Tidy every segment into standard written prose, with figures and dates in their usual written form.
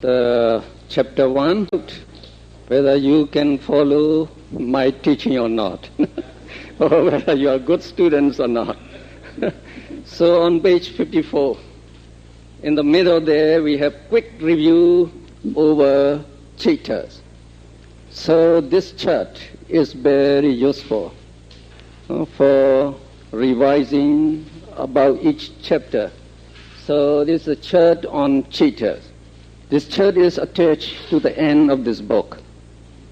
Chapter 1, whether you can follow my teaching or not, or whether you are good students or not. So on page 54, in the middle there we have quick review over chapters. So this chart is very useful for revising about each chapter. So this is a chart on chapters. This chart is attached to the end of this book,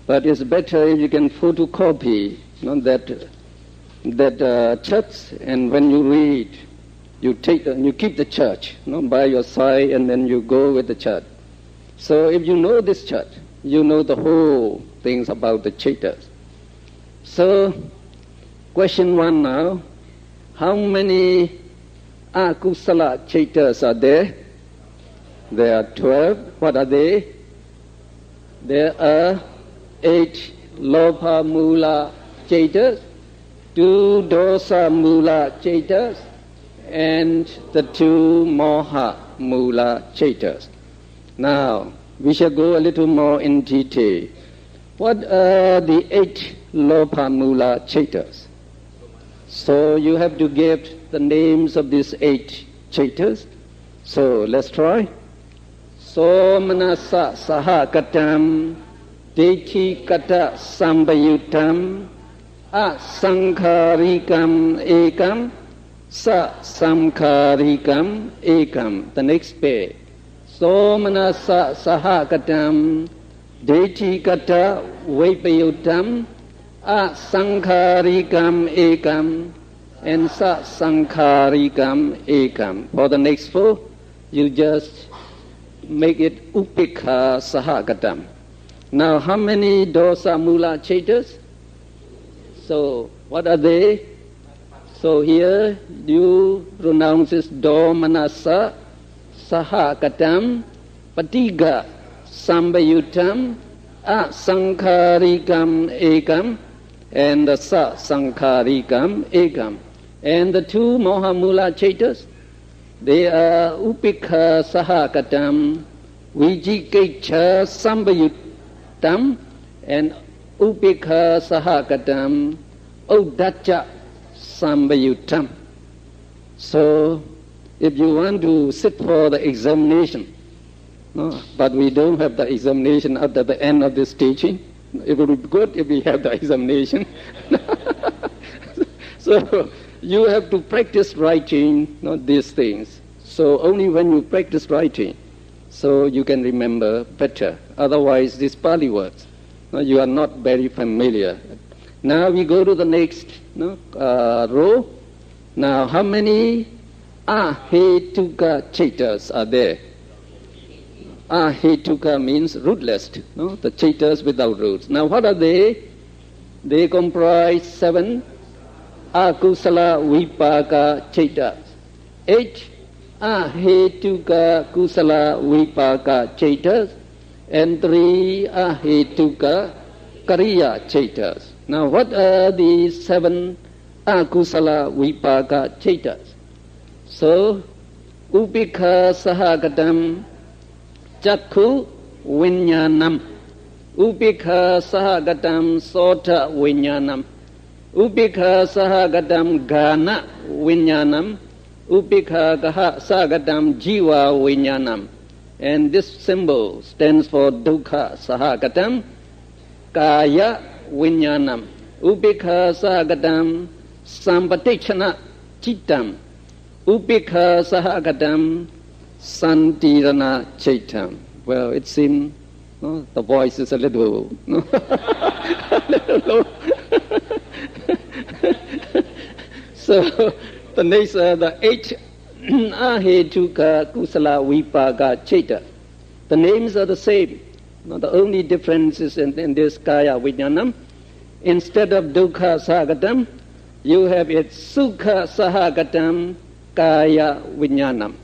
but it's better if you can photocopy that chart, and when you read, you keep the chart by your side, and then you go with the chart. So if you know this chart, you know the whole things about the chapters. So question 1 now: how many akusala chapters are there? There are 12. What are they? There are 8 lopa mula chapters, 2 dosa mula chapters, and the 2 moha mula chapters. Now, we shall go a little more in detail. What are the 8 lopa mula chapters? So you have to give the names of these 8 chapters. So let's try. Somanasa sahakatam dethi kata sambayutam asankharikam ekam sa samkharikam ekam. The next page. Somanasa sahakatam dethi kata vipayutam asankharikam ekam and sa sankharikam ekam. For the next 4, you just make it upikha sahagatam. Now, how many dosa mula chapters? So, what are they? So here you pronounce this do manasa sahagatam patiga sambayutam asankharikam ekam and the sa sankharikam ekam. And the 2 moha mula chapters, they are upikha sahagatam, vijikecha sambayutam, and upikha sahagatam, odacha sambayutam. So, if you want to sit for the examination, but we don't have the examination at the end of this teaching. It would be good if we have the examination. So, you have to practice writing these things. So only when you practice writing, so you can remember better. Otherwise, these Pali words, you are not very familiar. Now we go to the next row. Now, how many ahetuka chapters are there? Ahetuka means rootless, the chapters without roots. Now, what are they? They comprise 7 akusala vipaka chapters, 8 ahetuka kusala vipaka chapters, and 3 ahetuka kariya chapters. Now, what are the 7 akusala vipaka chapters? So, upikha sahagatam chakku vinyanam, upikha sahagatam sota vinyanam, upikha sahagatam gana vinyanam, upikha sahagatam jiva vinyanam. And this symbol stands for dukkha sahagatam kaya vinyanam, upikha sahagatam sampatichana chittam, upikha sahagatam santirana chaitam. Well, it seems the voice is a little, a little low. So the next the 8 ahetuka kusala vipaka chapter. The names are the same. The only difference is in this kaya vinyanam. Instead of dukkha sahagatam, you have it sukha sahagatam kaya vinyanam.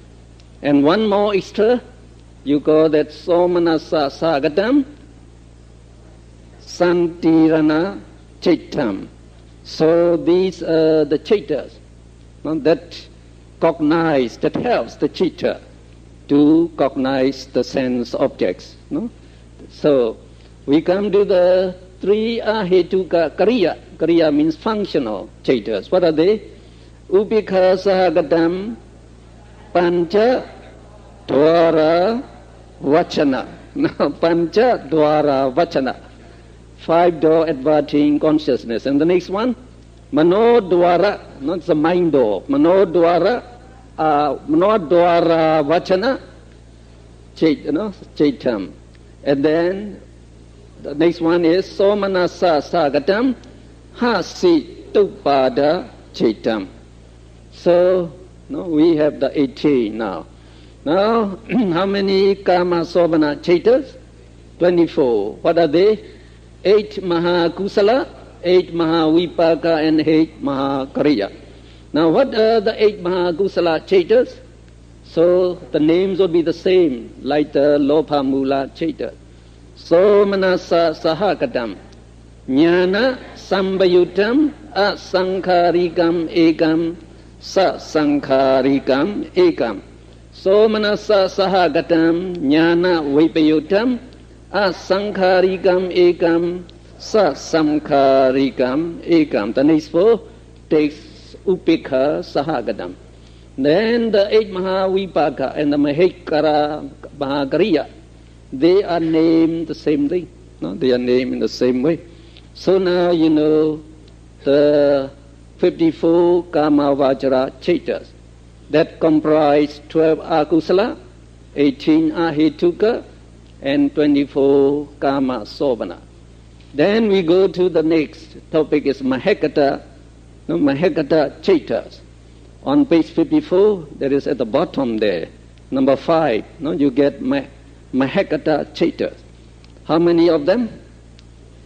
And one more extra, you call that somanasa sahagatam santirana chaitam. So these are the chapters that cognize, that helps the teacher to cognize the sense objects. No? So we come to the three ahetuka kariya. Kariya means functional chaittas. What are they? Upekha sahagatam pancha dwara vachana. Now, pancha dwara vachana. 5 door adverting consciousness. And the next one, mano dwara, not the mind door. Mano dwara vachana chaitam. And then the next one is somanasa sagatam hasi tupada chaitam. So we have the 18 now. Now, how many kama sobana chaitas? 24. What are they? 8 maha kusala, 8 maha vipaka, and 8 maha kariya. Now, what are the 8 maha kusala chaitas? So the names will be the same, like the lopa mula chaita. So manasa sahakatam, jnana sambayutam asankharikam ekam sasankharikam ekam. So manasa sahagatam jnana vipayutam asankharikam ekam sasamkharikam ekam. The next 4 takes upekha sahagatam. Then the 8 Mahavipaka and the Mahakariya, they are named the same thing. No? They are named in the same way. So now you know the 54 Kama Vajra Chaitas that comprise 12 Akusala, 18 Ahetuka, and 24 Kama Sobana. Then we go to the next topic is Mahekata Chaitas. On page 54, there is at the bottom there, number 5, you get Mahekata Chaitas. How many of them?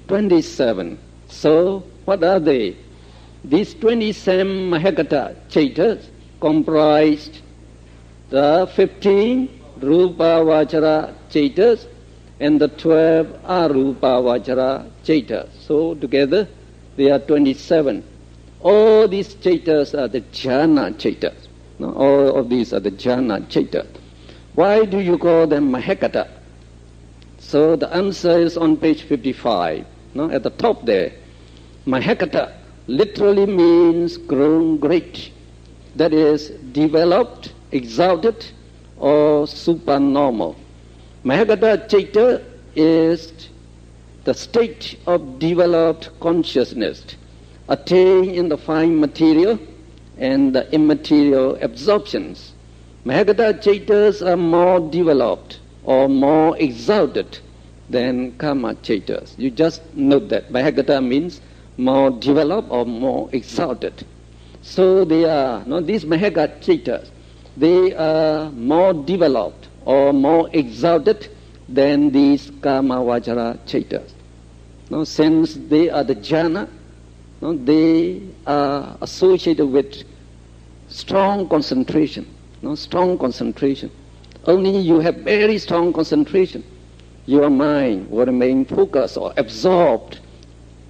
27. So, what are they? These 27 Mahekata Chaitas comprised the 15 Rupa Vajra Chaitas and the 12 Arupa Vajra Chaitas. So, together, they are 27. All these chaitas are the jhana chaitas. All of these are the jhana chaitas. Why do you call them Mahekata? So the answer is on page 55, at the top there. Mahekata literally means grown great. That is, developed, exalted, or supernormal. Mahekata chaita is the state of developed consciousness attained in the fine material and the immaterial absorptions. Mahekata chaitas are more developed or more exalted than kama chaitas. You just note that. Mahekata means more developed or more exalted. So they are, these Mahekata chaitas, they are more developed or more exalted than these kama vajra chaitas. Since they are the jhana, they are associated with strong concentration. Strong concentration. Only you have very strong concentration, your mind will remain focused or absorbed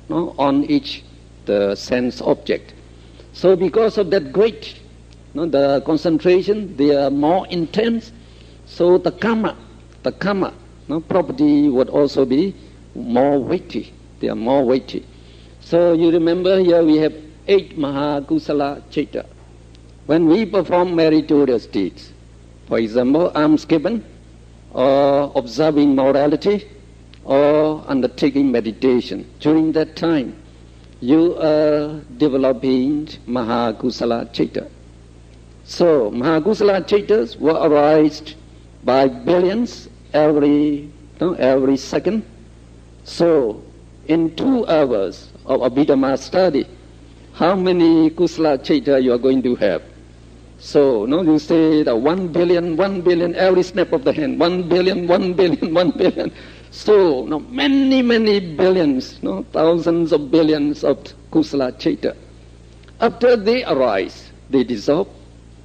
on each the sense object. So because of that great the concentration, they are more intense. So the kama property would also be more weighty. They are more weighty. So you remember here we have 8 Mahakusala Chaita. When we perform meritorious deeds, for example, almsgiving, or observing morality, or undertaking meditation, during that time you are developing Mahakusala Chaita. So Mahakusala Chaitas will arise by billions every second. So in 2 hours of Abhidhamma study, how many Kusala Chaita you are going to have? So, you say that 1 billion, every snap of the hand, 1 billion. So, many billions, thousands of billions of Kusala Chaita. After they arise, they dissolve,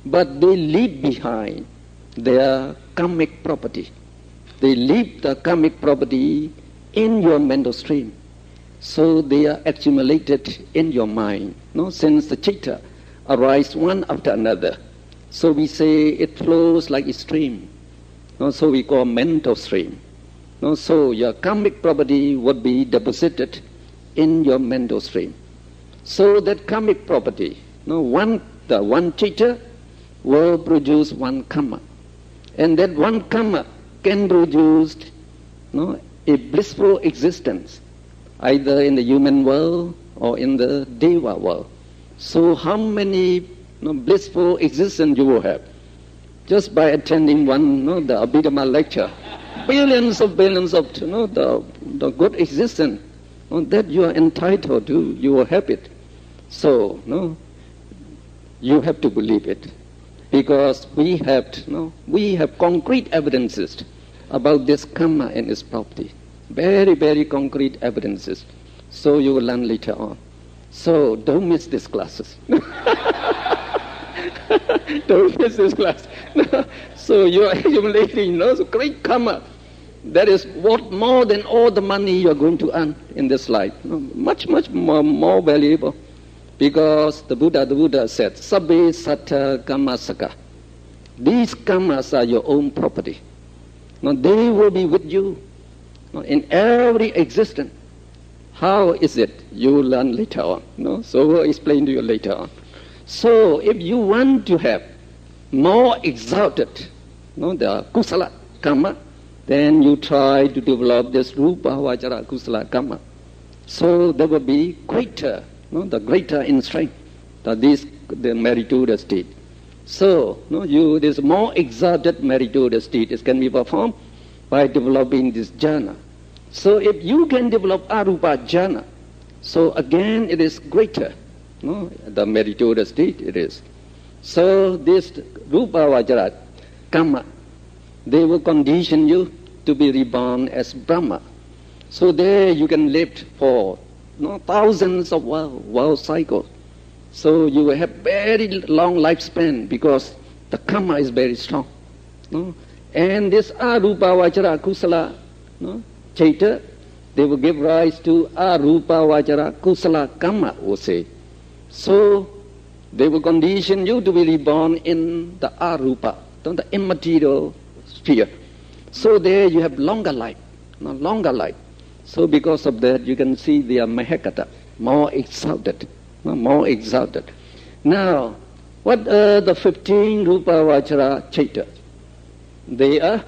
but they leave behind their karmic property. They leave the karmic property in your mental stream. So they are accumulated in your mind, since the chitta arise one after another. So we say it flows like a stream. No, so we call mental stream. No, so your karmic property would be deposited in your mental stream. So that karmic property, no, the one teacher will produce one karma. And that one karma can produce, no, a blissful existence, either in the human world or in the Deva world. So how many, no, blissful existence you will have? Just by attending one, no, the Abhidama lecture, billions of, no, the good existence, no, that you are entitled to, you will have it. So, no, you have to believe it, because we have concrete evidences about this karma and its property. Very, very concrete evidences. So you will learn later on. So don't miss these classes. Don't miss this class. So you are accumulating, great karma. That is what more than all the money you are going to earn in this life. Much, much more valuable. Because the Buddha said, Sabbe Satta Kammasaka. These karmas are your own property. Now they will be with you in every existence. How is it? You will learn later on. So we'll explain to you later on. So if you want to have more exalted, the kusala karma, then you try to develop this rupa vajra kusala karma. So there will be greater, the greater in strength, the meritorious deed. So this more exalted meritorious deed can be performed by developing this jhana. So if you can develop arupa jhana, so again it is greater. The meritorious deed it is. So this rupa vajra karma, they will condition you to be reborn as Brahma. So there you can live for thousands of world cycles. So you will have very long lifespan because the karma is very strong. And this arupa vajra kusala chaita, they will give rise to arupa vajra kusala karma, we'll say. So they will condition you to be reborn in the arupa, the immaterial sphere. So there you have longer life, longer life. So because of that, you can see they are mahekata, more exalted, more exalted. Now, what are the 15 rupa vajra chaita? They are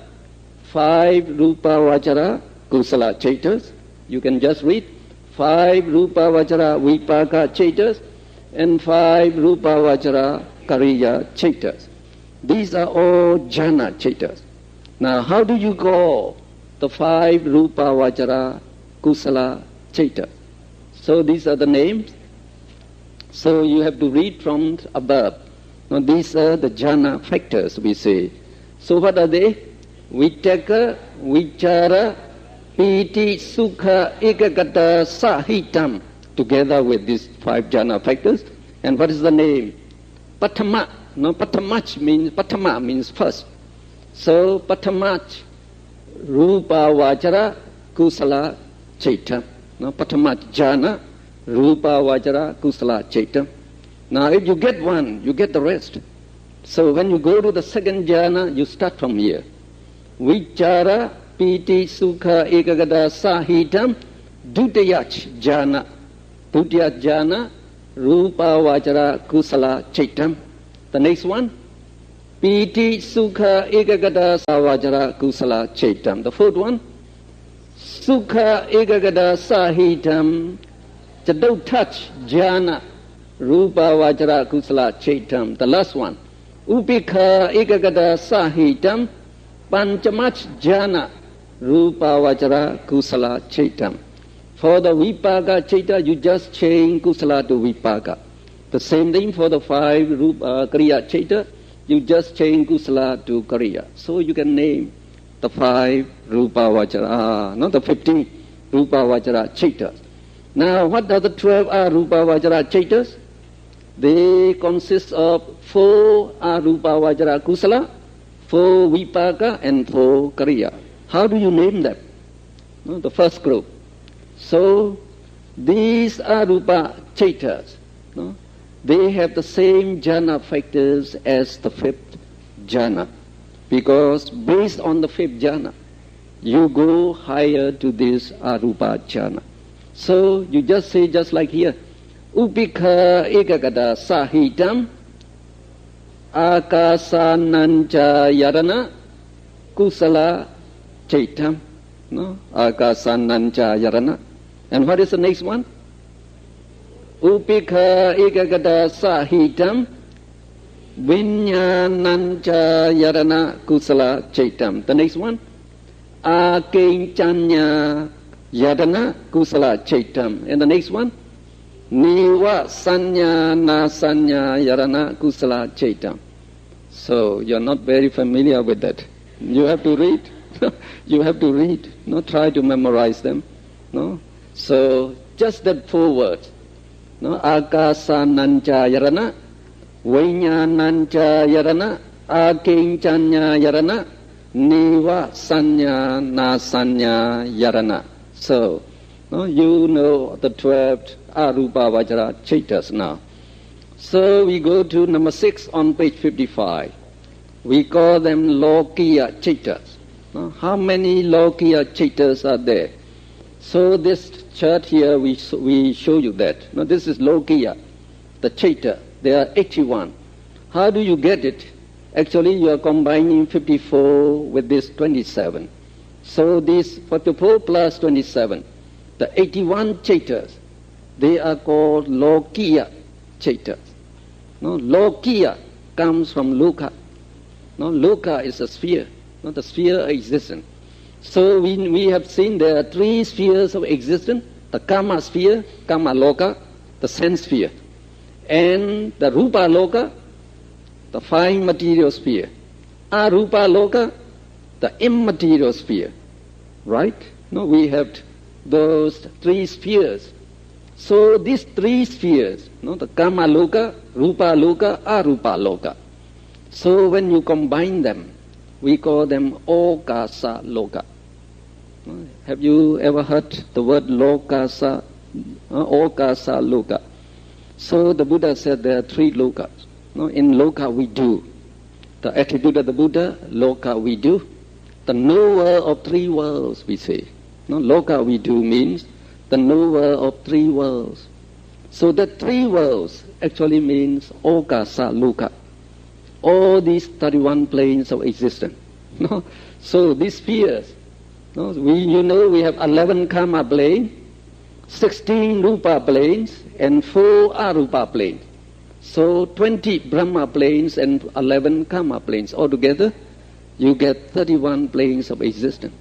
5 rupa vajra kusala chaitas. You can just read 5 rupa vajra vipaka chaitas and 5 rupa vajra kariya chaitas. These are all jhana chaitas. Now, how do you call the 5 rupa vajra kusala chaita? So these are the names. So you have to read from above. Now these are the jhana factors, we say. So what are they? Vitaka, vichara, piti, sukha, ekagata, sahitam. Together with these 5 jhana factors. And what is the name? Patama. Patama means first. So patamach, rupa vajra kusala chaita. Patamach jhana, rupa vajra kusala chaita. Now if you get one, you get the rest. So when you go to the second jhana, you start from here. Vichara, piti, sukha, ekagata, sahitam, dutayach jhana. Dutya jhana, rupa vajra kusala chaitam. The next one, piti, sukha, ekagata, vajra kusala chaitam. The fourth one, sukha, ekagata, sahitam, chadotach jhana, rupa vajra kusala chaitam. The last one, upikha, ekagata, sahitam, panchamach jhana, rupa vajra kusala chaitam. For the vipaka chaita, you just change kusala to vipaka. The same thing for the 5 rupa kariya chaita, you just change kusala to kariya. So you can name the 5 rupa vajra, not the 15 rupa vajra chaitas. Now what are the 12 arupa vajra chaitas? They consist of 4 arupa vajra kusala, 4 vipaka and 4 kariya. How do you name them? The first group. So these arupa chaitas, they have the same jhana factors as the 5th jhana. Because based on the fifth jhana, you go higher to this arupa jhana. So you just say, just like here, Upikha ekagata sahitam akasanancha yarana kusala chaitam. No? Akasanancha yarana. And what is the next one? Upikha ekagata sahitam vinyanancha yarana kusala chaitam. The next one? Akinchanya yarana kusala chaitam. And the next one? Niva sanya na sanya yarana kusala chaitam. So you're not very familiar with that. You have to read. You have to read. Not try to memorize them. No. So just that 4 words. No. Akasanancha yarana, Vainyanancha yarana, Akinchanya yarana, Niva sanya na sanya yarana. So you know the 12 arupa vajra chaitas now. So we go to number 6 on page 55. We call them Lokiya chaitas. How many Lokiya chaitas are there? So this chart here, we show you that. Now this is Lokiya, the chaita. There are 81. How do you get it? Actually, you are combining 54 with this 27. So this 44 plus 27, the 81 chaitas, they are called Lokiya chaitas. No, Lokiya comes from Loka. No, Loka is a sphere, not the sphere of existence. So we have seen there are 3 spheres of existence: the Kama sphere, Kama Loka, the sense sphere, and the Rupa Loka, the 5 material sphere, Arupa Loka, the immaterial sphere. Right? No, we have those 3 spheres. So these 3 spheres, the Kama Loka, Rupa Loka, Arupa Loka. So when you combine them, we call them Okasa Loka. Have you ever heard the word Lokasa? Okasa Loka. So the Buddha said there are 3 lokas. In Loka we do. The attribute of the Buddha, Loka we do. The knower of 3 worlds, we say. Loka we do means the knower of 3 worlds. So the 3 worlds actually means Okasa Loka. All these 31 planes of existence. So these spheres, we have 11 Kama planes, 16 Rupa planes, and 4 Arupa planes. So 20 Brahma planes and 11 Kama planes. Altogether, you get 31 planes of existence.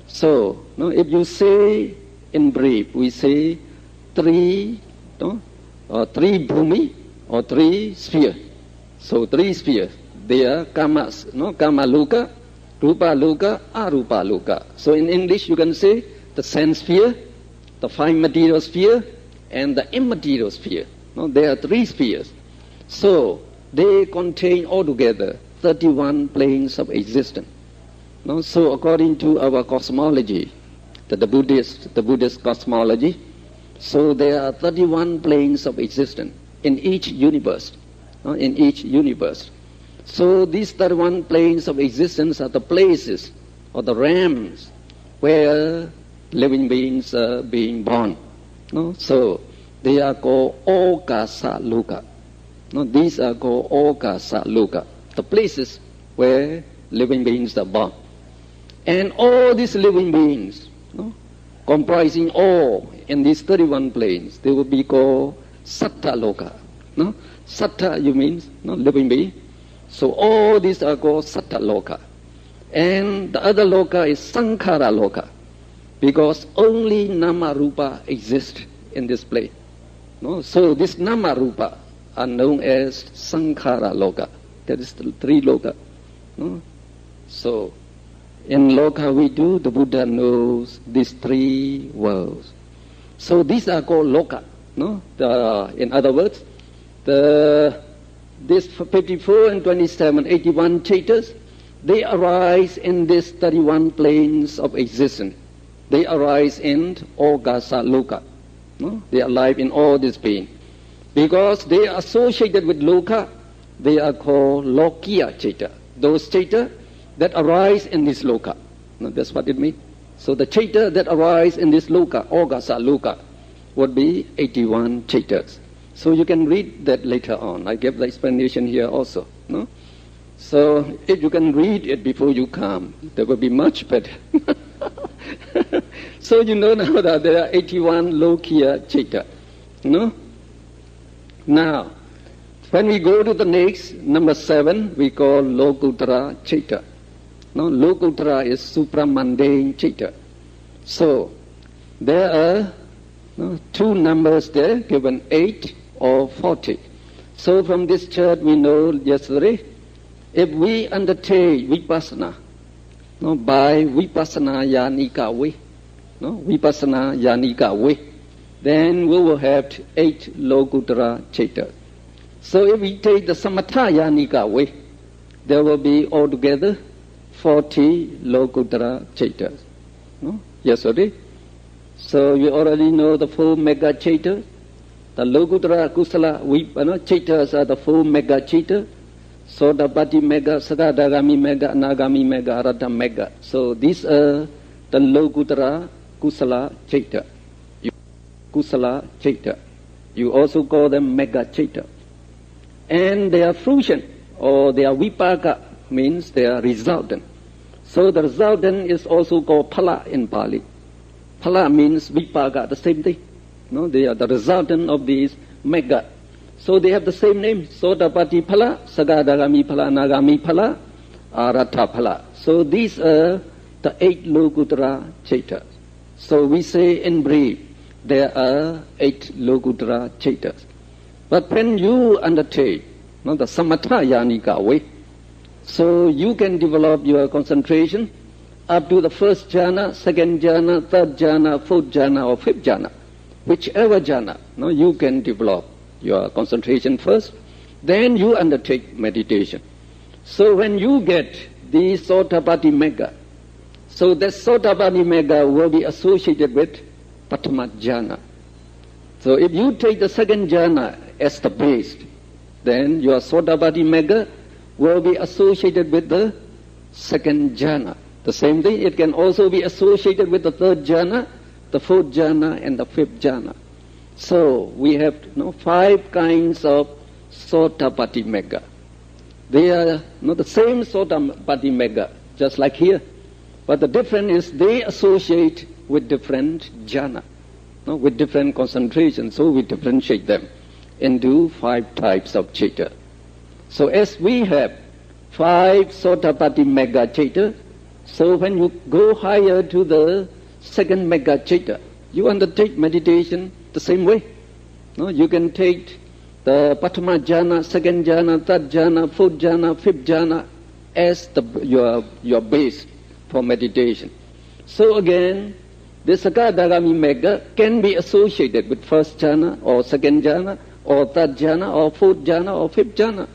So, if you say in brief, we say 3 bhumi or 3 spheres. So 3 spheres. They are Kama Loka, Rupa Loka, Arupa Loka. So in English you can say the sense sphere, the 5 material sphere, and the immaterial sphere. There are 3 spheres. So they contain altogether 31 planes of existence. So according to our cosmology, the Buddhist cosmology, so there are 31 planes of existence in each universe. So these 31 planes of existence are the places or the realms where living beings are being born. So they are called Okasa Loka. These are called Okasa Loka, the places where living beings are born. And all these living beings, comprising all in these 31 planes, they will be called Satta Loka. Satta, you means living being. So all these are called Satta Loka. And the other Loka is Sankhara Loka, because only Nama Rupa exists in this place. So this Nama Rupa are known as Sankhara Loka. That is the 3 Loka. So in Loka we do, the Buddha knows these 3 worlds. So these are called Loka. In other words, this 54 and 27, 81 chaitas, they arise in these 31 planes of existence. They arise in Okasa Loka. They are alive in all this being. Because they are associated with Loka, they are called Lokiya chaita. Those chaita that arise in this loka. Now, that's what it means. So the chaita that arise in this loka, Agasa loka, would be 81 chaitas. So you can read that later on. I gave the explanation here also. No? So if you can read it before you come, that would be much better. So you know now that there are 81 Lokiya chaita. No? Now, when we go to the next, number 7, we call Lokuttara chaita. No, Lokuttara is supramundane chaita. So there are two numbers there, given 8 or 40. So from this chart we know yesterday, if we undertake vipassana, by vipassana yanika way, vipassana yanika way, then we will have 8 Lokuttara chaita. So if we take the samatha yanika way, there will be altogether 40 Lokuttara chaitas. Yesterday. So you already know the 4 mega chaitas. The Lokuttara Kusala chaitas are the 4 mega chaitas. Sodapati mega, Sagadagami mega, Anagami mega, Arata mega. So these are the Lokuttara Kusala chaita. Kusala chaita. You also call them mega chaita. And their fruition or their vipaka means their resultant. So the resultant is also called phala in Pali. Phala means vipaka, the same thing. They are the resultant of these mega. So they have the same name. Sodapati phala, Sagadagami phala, Nagami phala, Arata phala. So these are the 8 Lokuttara chaitas. So we say in brief, there are 8 Lokuttara chaitas. But when you undertake the samatha yanika way, so you can develop your concentration up to the first jhana, second jhana, third jhana, fourth jhana, or fifth jhana. Whichever jhana, you can develop your concentration first, then you undertake meditation. So when you get the Sotapati mega, so that Sotapati mega will be associated with Patama jhana. So if you take the second jhana as the base, then your Sotapati mega will be associated with the second jhana. The same thing, it can also be associated with the third jhana, the fourth jhana, and the fifth jhana. So we have 5 kinds of Sotapati mega. They are the same Sotapati mega, just like here. But the difference is they associate with different jhana, with different concentration. So we differentiate them into 5 types of chaita. So as we have 5 Sotapati mega chaita, so when you go higher to the second mega chaita, you undertake meditation the same way. You can take the Patama jhana, second jhana, third jhana, fourth jhana, fifth jhana as your base for meditation. So again, the Sagadagami mega can be associated with first jhana or second jhana or third jhana or fourth jhana or fifth jhana.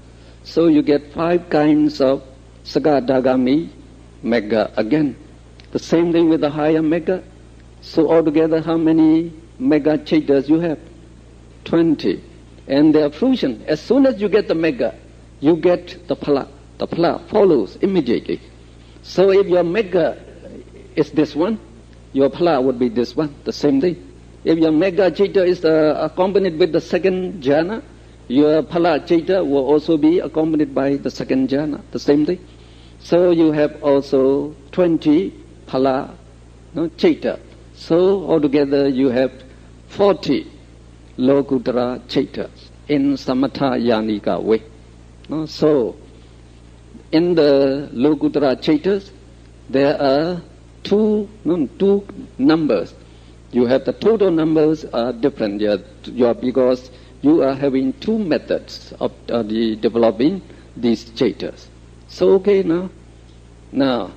So you get 5 kinds of Sagadagami mega again. The same thing with the higher mega. So altogether how many mega chaitas you have? 20. And their fruition, as soon as you get the mega, you get the phala. The phala follows immediately. So if your mega is this one, your phala would be this one, the same thing. If your mega chaita is accompanied with the second jhana, your phala chaita will also be accompanied by the second jhana, the same thing. So you have also 20 phala chaita. So altogether you have 40 Lokuttara chaitas in Samatha Yanika way. So in the Lokuttara chaitas, there are two numbers. You have the total numbers are different because you are having 2 methods of developing these chaitas. So okay now. Now,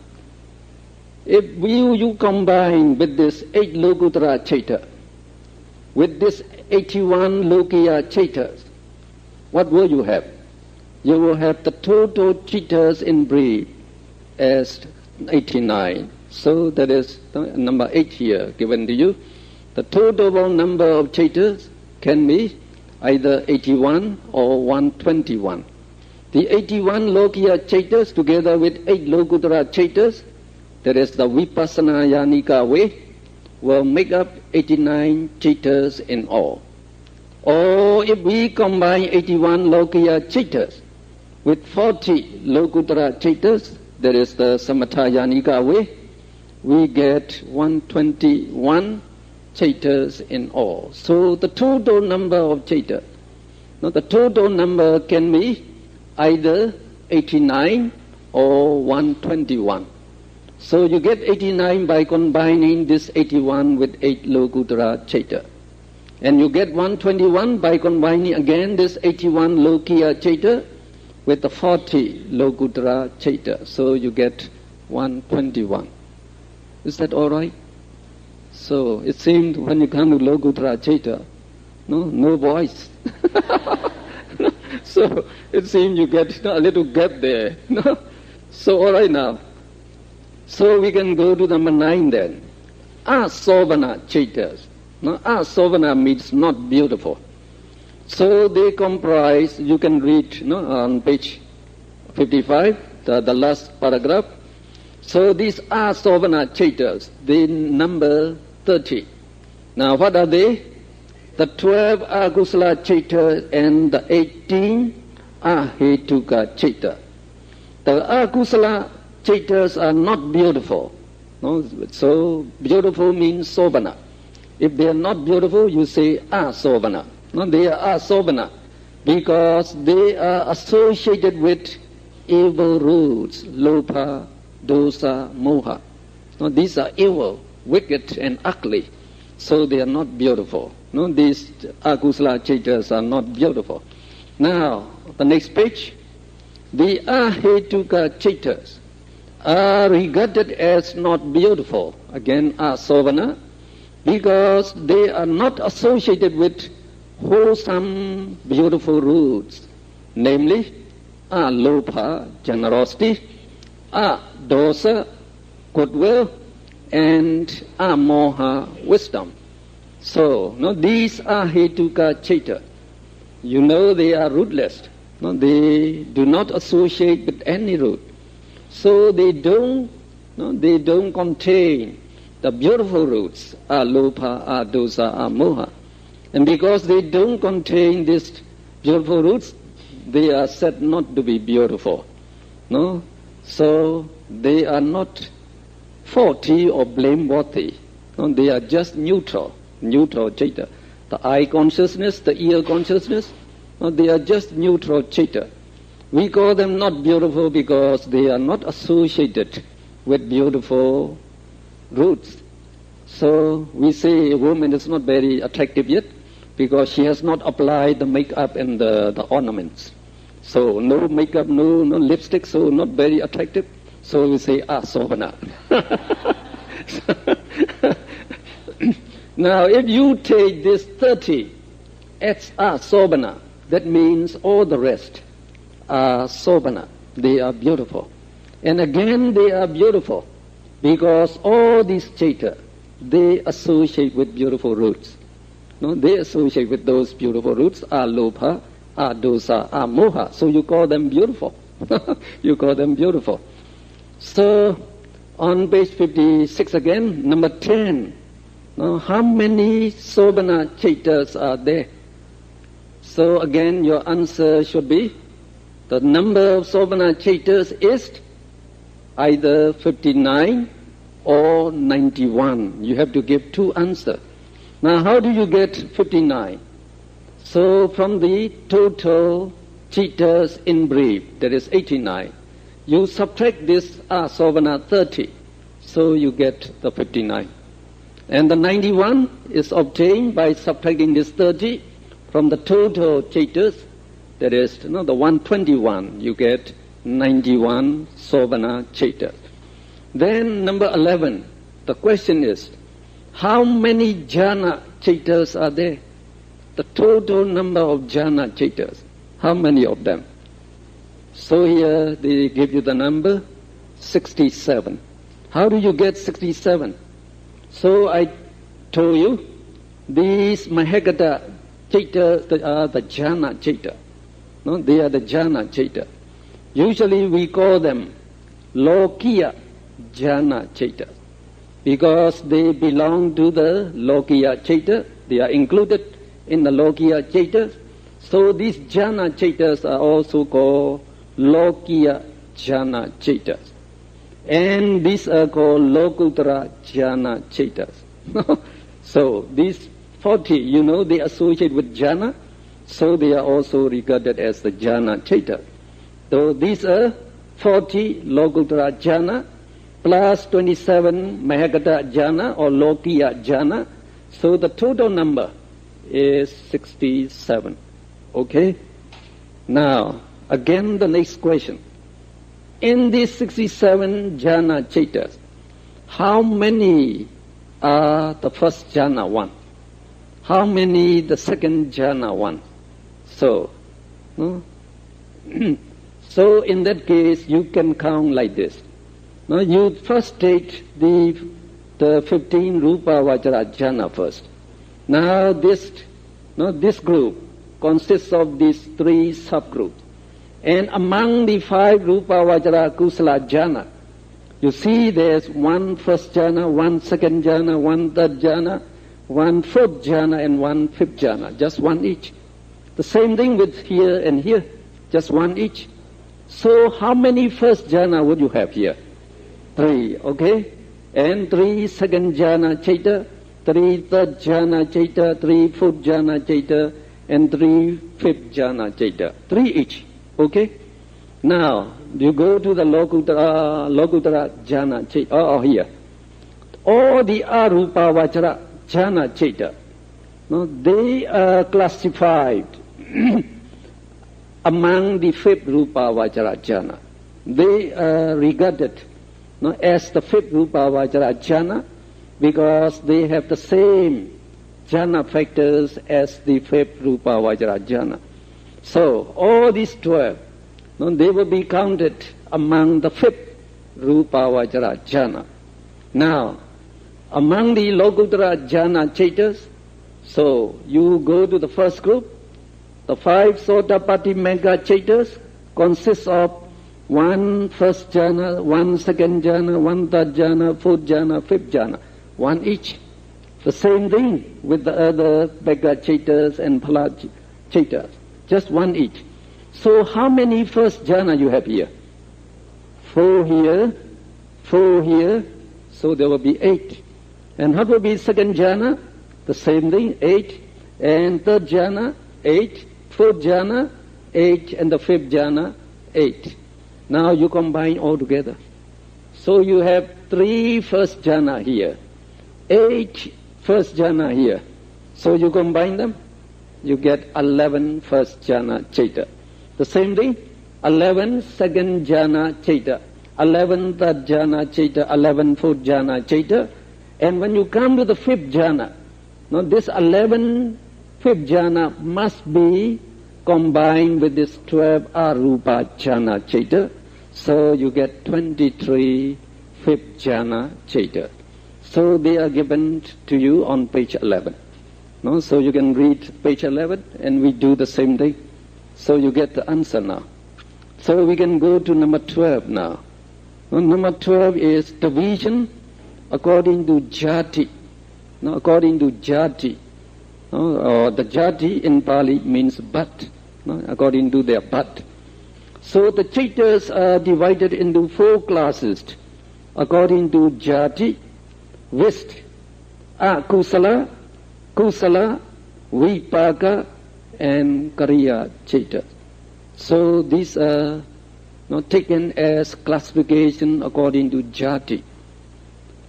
if you combine with this 8 Lokuttara chaita, with this 81 Lokiya chaitas, what will you have? You will have the total chaitas in brief as 89. So that is number 8 here given to you. The total number of chaitas can be either 81 or 121. The 81 Lokiya Chaitas together with 8 Lokuttara Chaitas, that is the Vipassana Yanika way, will make up 89 Chaitas in all. Or if we combine 81 Lokiya Chaitas with 40 Lokuttara Chaitas, that is the Samatha Yanika way, we get 121 Chaitas in all. So the total number of Chaitas, now the total number can be either 89 or 121. So you get 89 by combining this 81 with 8 Lokuttara Chaita. And you get 121 by combining again this 81 Lokiya Chaita with the 40 Lokuttara Chaita. So you get 121. Is that all right? So it seems when you come to Lokuttara Chaita, no voice. So it seems you get a little gap there. So all right now. So we can go to number 9 then. Asobana Chaitas. Now Asobana means not beautiful. So they comprise, you can read on page 55, the last paragraph. So these Asobana Chaitas, they number 30. Now what are they? The 12 Akusala Chaita and the 18 Ahetuka Chaita. The Akusala Chaitas are not beautiful. So beautiful means Sobana. If they are not beautiful, you say Asobana. They are Asobana because they are associated with evil roots, Lopa, Dosa, Moha. These are evil, wicked and ugly. So they are not beautiful. These Akusala Chaitas are not beautiful. Now, the next page. The Ahetuka Chaitas are regarded as not beautiful. Again, Asovana, because they are not associated with wholesome, beautiful roots. Namely, Alopa, generosity, Dosa, goodwill, and Moha, wisdom. So, these are Hetuka Chaita. They are rootless. They do not associate with any root. So they don't contain the beautiful roots, Alopa, Dosa, Moha. And because they don't contain these beautiful roots, they are said not to be beautiful. So they are not faulty or blameworthy. They are just neutral Chaita. The eye consciousness, the ear consciousness, they are just neutral Chaita. We call them not beautiful because they are not associated with beautiful roots. So we say a woman is not very attractive yet because she has not applied the makeup and the ornaments. So no makeup, no lipstick, so not very attractive. So we say Asovana. Now if you take this 30 as Asobana, that means all the rest are Sobana. They are beautiful. And again they are beautiful because all these Chaita, they associate with beautiful roots. They associate with those beautiful roots, Alopa, Dosa, Moha. So you call them beautiful. You call them beautiful. So on page 56 again, number 10. Now how many Sobana Chaitas are there? So again your answer should be, the number of Sobana Chaitas is either 59 or 91. You have to give 2 answers. Now how do you get 59? So from the total Chaitas in brief, that is 89, you subtract this Asovana 30, so you get the 59. And the 91 is obtained by subtracting this 30 from the total Chaitas, that is the 121, you get 91 Sobana Chaitas. Then number 11, the question is, how many Jhana Chaitas are there? The total number of Jhana Chaitas, how many of them? So here they give you the number 67. How do you get 67? So I told you, these Mahagata Chaita are the Jhana Chaita. They are the Jhana Chaita. Usually we call them Lokiya Jhana Chaitas because they belong to the Lokiya Chaita. They are included in the Lokiya Chaitas. So these Jhana Chaitas are also called Lokiya Jhana Chaitas. And these are called Lokuttara Jhana Chaitas. So these 40, they associate with Jhana, so they are also regarded as the Jhana Chaitas. So these are 40 Lokuttara Jhana plus 27 Mahagata Jhana or Lokiya Jhana. So the total number is 67. Okay? Now, again the next question. In these 67 Jhana Chaitas, how many are the first Jhana one? How many the second Jhana one? So, so in that case, you can count like this. Now you first take the 15 Rupa Vajra Jhana first. Now this group consists of these 3 subgroups. And among the 5 Rupa Vajra Kusala Jhana, you see there's 1 first Jhana, 1 second Jhana, 1 third Jhana, 1 fourth Jhana, and 1 fifth Jhana, just 1 each. The same thing with here and here, just 1 each. So how many first Jhana would you have here? 3, okay? And 3 second Jhana Chaita, 3 third Jhana Chaita, 3 fourth Jhana Chaita, and 3 fifth Jhana Chaita. 3 each, okay? Now, you go to the Lokuttara Jhana Chaita, here. All the Arupa Vajra Jhana Chaita, they are classified among the 5th Rupa Vajra Jhana. They are regarded as the 5th Rupa Vajra Jhana because they have the same Jhana factors as the 5th Rupa Vajra Jhana. So all these 12, they will be counted among the 5th Rupa Vajra Jhana. Now, among the Lokuttara Jhana Chaitas, so you go to the first group. The 5 Sotapatti Mega Chaitas consists of 1 first Jhana, 1 second Jhana, 1 third Jhana, 4th Jhana, 5th Jhana, 1 each. The same thing with the other Mega Chaitas and Phala Chaitas, just 1 each. So how many first Jhana you have here? 4 here, 4 here, so there will be 8. And what will be second Jhana? The same thing, 8. And third Jhana, 8. Fourth Jhana, 8. And the fifth Jhana, 8. Now you combine all together. So you have 3 first Jhana here, 8 first Jhana here. So you combine them, you get 11 first Jhana Chaita. The same thing, 11 second Jhana Chaita, 11 third Jhana Chaita, 11 fourth Jhana Chaita. And when you come to the 5th Jhana, now this 11 fifth Jhana must be combined with this 12 Arupa Jhana Chaita. So you get 23 fifth Jhana Chaita. So they are given to you on page 11. No? So you can read page 11 and we do the same thing. So you get the answer now. So we can go to number 12 now. Number 12 is division according to jati. According to jati. Or the jati in Pali means bhat. According to their bhat. So the chaitas are divided into 4 classes. According to jati, vist, akusala, kusala, vipaka, and kariya chaita. So these are taken as classification according to jati.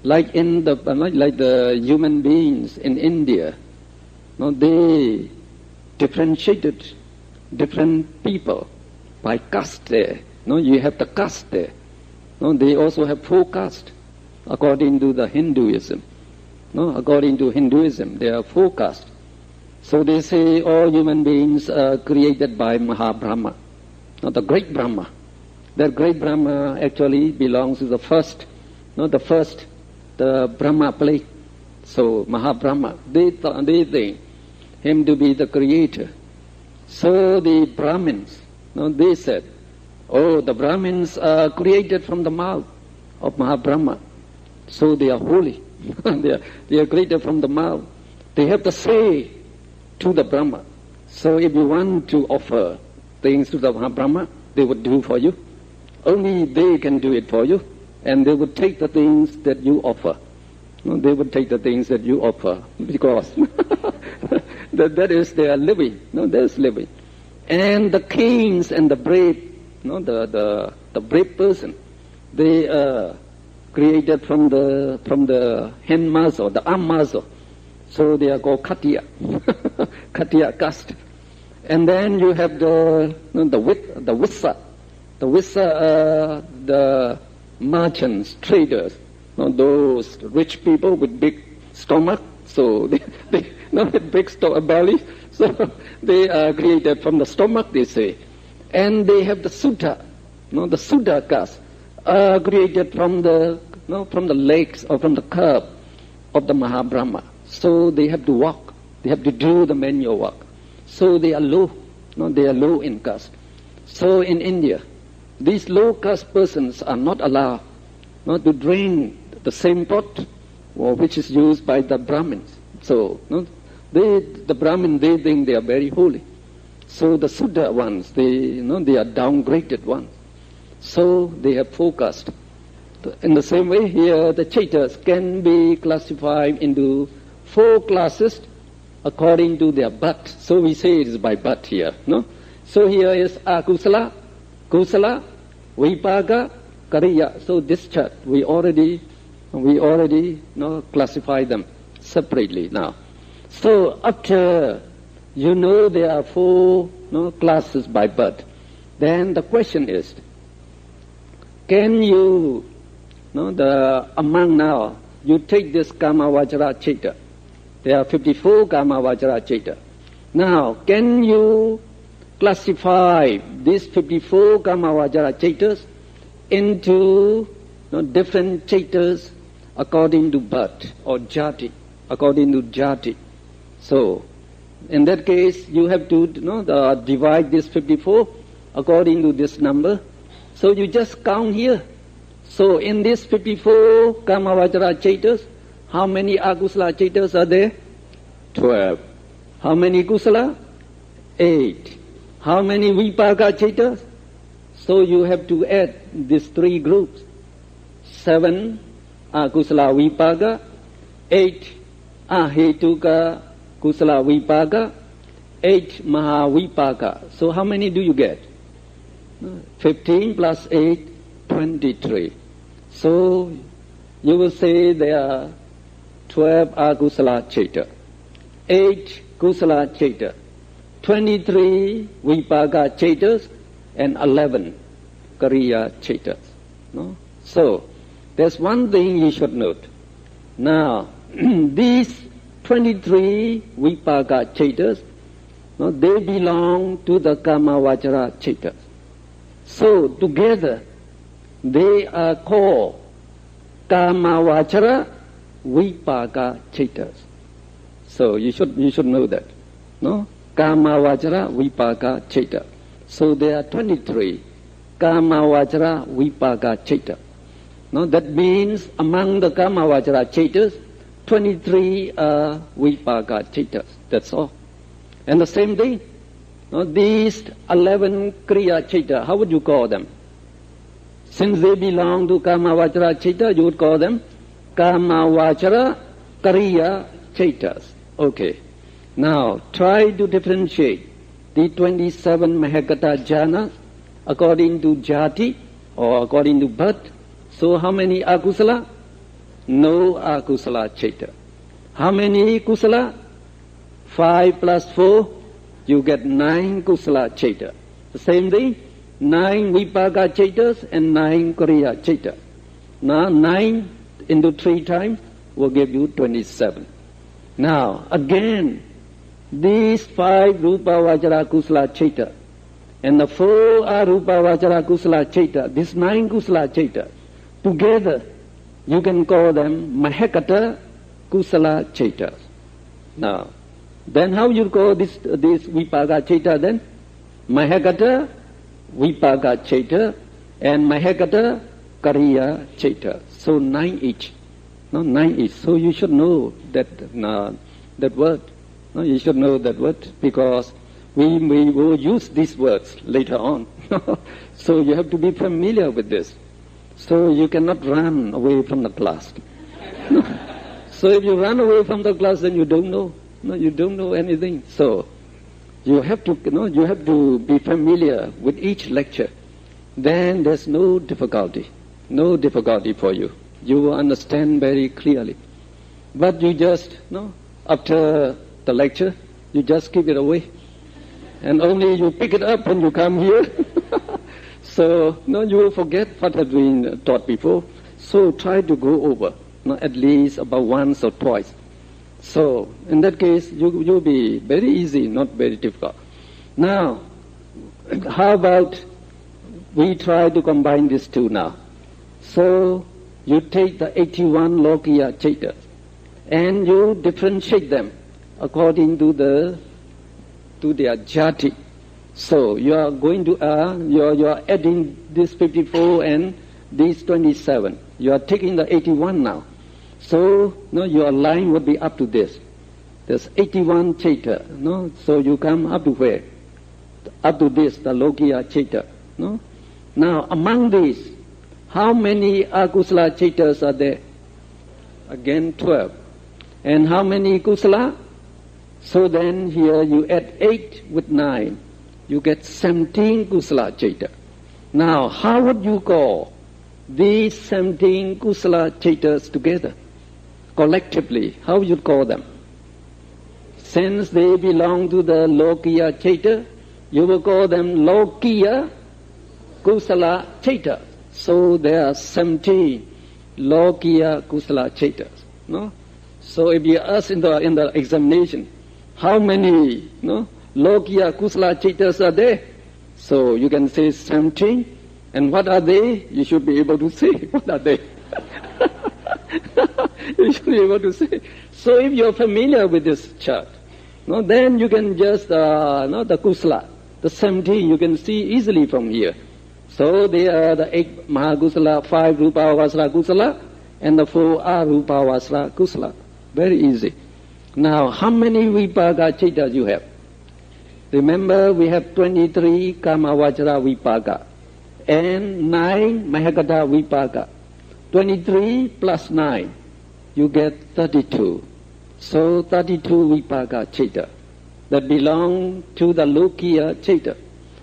Like the human beings in India, they differentiated different people by caste there. You have the caste there. They also have 4 castes according to the Hinduism. According to Hinduism, there are 4 castes. So they say all human beings are created by Mahabrahma, the great Brahma. That great Brahma actually belongs to the first, the Brahma plate. So Mahabrahma, they think him to be the creator. So the Brahmins, they said, Oh, the Brahmins are created from the mouth of Mahabrahma. So they are holy. they are created from the mouth. They have the say to the Brahma. So if you want to offer things to the Mahabrahma, they would do for you. Only they can do it for you. And they would take the things that you offer. They would take the things that you offer because that is their living. That's living. And the kings and the brave, the brave person, they are created from the hand muscle, the arm muscle. So they are called Khattiya, Khattiya caste. And then you have the Vissa. The Vissa are the merchants, traders, those rich people with big stomach. So they with big belly. So they are created from the stomach, they say. And they have the Sutta, the Sutta caste, created from the legs or from the curb of the Mahabrahma. So they have to walk. They have to do the manual work. So they are low. They are low in caste. So in India, these low caste persons are not allowed to drain the same pot which is used by the Brahmins. So the Brahmin, they think they are very holy. So the Sutta ones, they are downgraded ones. So they have four castes. In the same way here, the Chaitas can be classified into four classes according to their birth. So we say it is by birth here. So here is Akusala, Kusala, Vipaka, Kariya. So this chart, we already classify them separately now. So after there are four classes by birth, then the question is, can you, among now, you take this Kama Vajra Chaita. There are 54 Kama Vajra Chaita. Now, can you classify these 54 Kama Vajra Chaitas into different Chaitas according to birth or Jati, according to Jati? So, in that case, you have to divide this 54 according to this number. So you just count here. So in this 54 Kama Vajra Chaitas, how many Akusala Chaitas are there? 12. How many Kusala? 8. How many Vipaka Chaitas? So you have to add these three groups. 7 Akusala Vipaka, 8 Ahetuka Kusala Vipaka, 8 Mahavipaka. So how many do you get? 15 plus 8, 23. So you will say there are 12 Akusala Chaita, 8 Kusala Chaita, 23 Vipaka Chaitas, and 11 Kariya Chaitas. So there's one thing you should note. Now, these 23 Vipaka Chaitas, they belong to the Kama Vajra Chaitas. So together they are called Kama Vajra Vipaka Chaitas. So you should know that. Kama Vajra Vipaka Chaita. So there are 23 Kama Vajra Vipaka Chaita. That means among the Kama Vajra Chaitas, 23 are Vipaka Chaitas. That's all. And the same thing, these 11 Kriya Chaita, how would you call them? Since they belong to Kama Vajra Chaita, you would call them Kama Vajra Kariya Chaitas. Okay. Now, try to differentiate the 27 Mahagata Jhanas according to Jati or according to birth. So how many Akusala? No Akusala Chaita. How many Kusala? 5 plus 4, you get 9 Kusala Chaita. The same thing, 9 Vipaka Chaitas and 9 Kariya Chaita. Now 9 into 3 times will give you 27. Now again, these 5 Rupa Vajra Kusala Chaita and the 4 Arupa Vajra Kusala Chaita, these 9 Kusala Chaita, together you can call them Mahakata Kusala Chaitas. Now, then how you call this Vipaka Chaita then? Mahakata Vipaka Chaita, and Mahekata Kariya Chaita. So 9 each. No, 9 each. So you should know that word. No, you should know that word because we will use these words later on. So you have to be familiar with this. So you cannot run away from the class. So if you run away from the class, then you don't know. No, you don't know anything. So you have to, you have to be familiar with each lecture. Then there's no difficulty for you. You will understand very clearly. But you just, after the lecture, you just keep it away. And only you pick it up when you come here. So, you will forget what has been taught before. So try to go over, at least about once or twice. So, in that case, you'll be very easy, not very difficult. Now, how about we try to combine these two now? So, you take the 81 Lokiya Chaitas and you differentiate them according to their jati. So you are going to you are adding this 54 and this 27. You are taking the 81 now. So your line would be up to this. There's 81 Chaita. So you come up to where? Up to this, the Lokiya Chaita. Now among these, how many Akusala Chaitas are there? Again 12. And how many Kusala? So then here you add 8 with 9. You get 17 Kusala Chaita. Now, how would you call these 17 Kusala Chaitas together? Collectively, how would you call them? Since they belong to the Lokiya Chaita, you will call them Lokiya Kusala Chaita. So there are 17 Lokiya Kusala Chaitas. So if you ask in the examination, how many Lokiya Kusala Chaitas are there? So you can say 17. And what are they? You should be able to say. What are they? You should be able to say. So if you're familiar with this chart, then you can just, the Kusala, the 17, you can see easily from here. So they are the 8 Mahakusala, 5 Rupavasara Kusala, and the 4 Arupavasara Kusala. Very easy. Now, how many Vipaka Chaitas you have? Remember, we have 23 Kamavajara Vipaka and 9 Mahakata Vipaka. 23 plus 9, you get 32. So 32 Vipaka Chaita that belong to the Lokiya Chaita.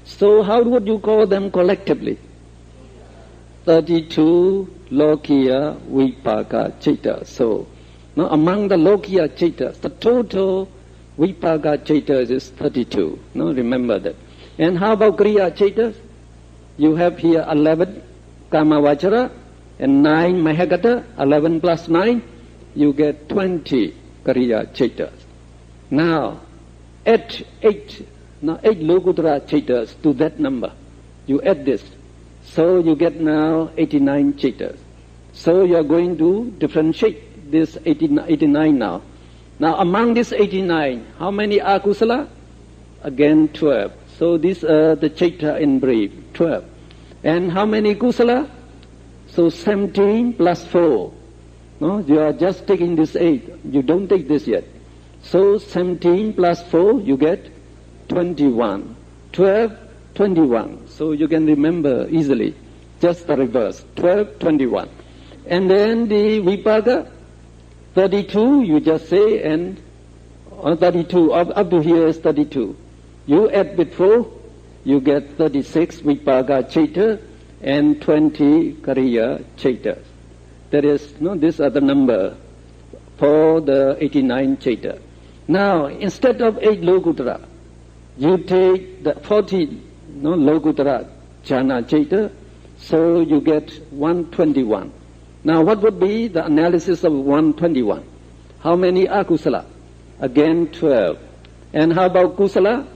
So how would you call them collectively? 32 Lokiya Vipaka Chaita. So now among the Lokiya Chaitas, the total Vipaka Chaitas is 32. Remember that. And how about Kriya Chaitas? You have here 11 Kamavajara and 9 Mahakata. 11 plus 9, you get 20 Kriya Chaitas. Now, add 8 Lokuttara Chaitas to that number. You add this. So you get now 89 Chaitas. So you are going to differentiate this 89 now. Now among these 89, how many are Kusala? Again 12. So these are the Chaita in brief, 12. And how many Kusala? So 17 plus 4. You are just taking this 8. You don't take this yet. So 17 plus 4, you get 21. 12, 21. So you can remember easily. Just the reverse. 12, 21. And then the Vipaka, 32, you just say, and 32, up to here is 32. You add with 4, you get 36 Vipaka Chaita and 20 Kariya Chaita. That is, these are the number for the 89 Chaita. Now, instead of 8 Lokuttara, you take the 40 Lokuttara Jhana Chaita, so you get 121. Now, what would be the analysis of 121? How many are Kusala? Again, 12. And how about Kusala?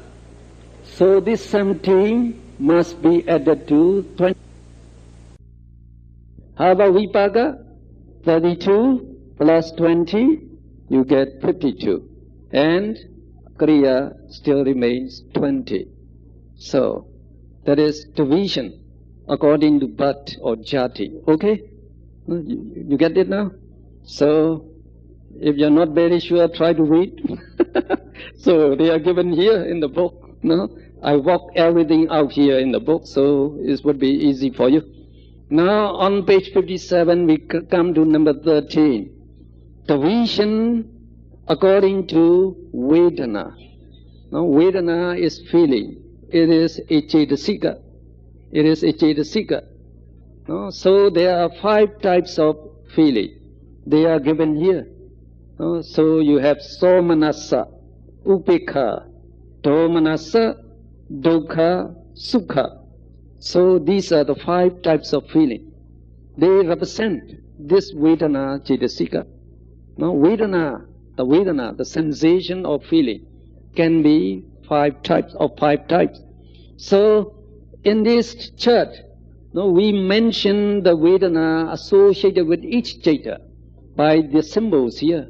So this 17 must be added to 20. How about Vipaka? 32 plus 20, you get 52. And Kriya still remains 20. So, That is division according to birth or jati. Okay? You get it now? So, if you're not very sure, try to read. So, they are given here in the book. No? I walk everything out here in the book, so it would be easy for you. Now, on page 57, we come to number 13. Division according to Vedana. Now, Vedana is feeling. It is a Cetasika. It is a Cetasika. No? So, there are 5 types of feeling. They are given here. No? So, you have Somanasa, Upekha, Domanasa, Dukkha, Sukha. So these are the 5 types of feeling. They represent this Vedana Cetasika. Now Vedana, the sensation of feeling, can be 5 types. So in this chart, we mention the Vedana associated with each Ceta by the symbols here.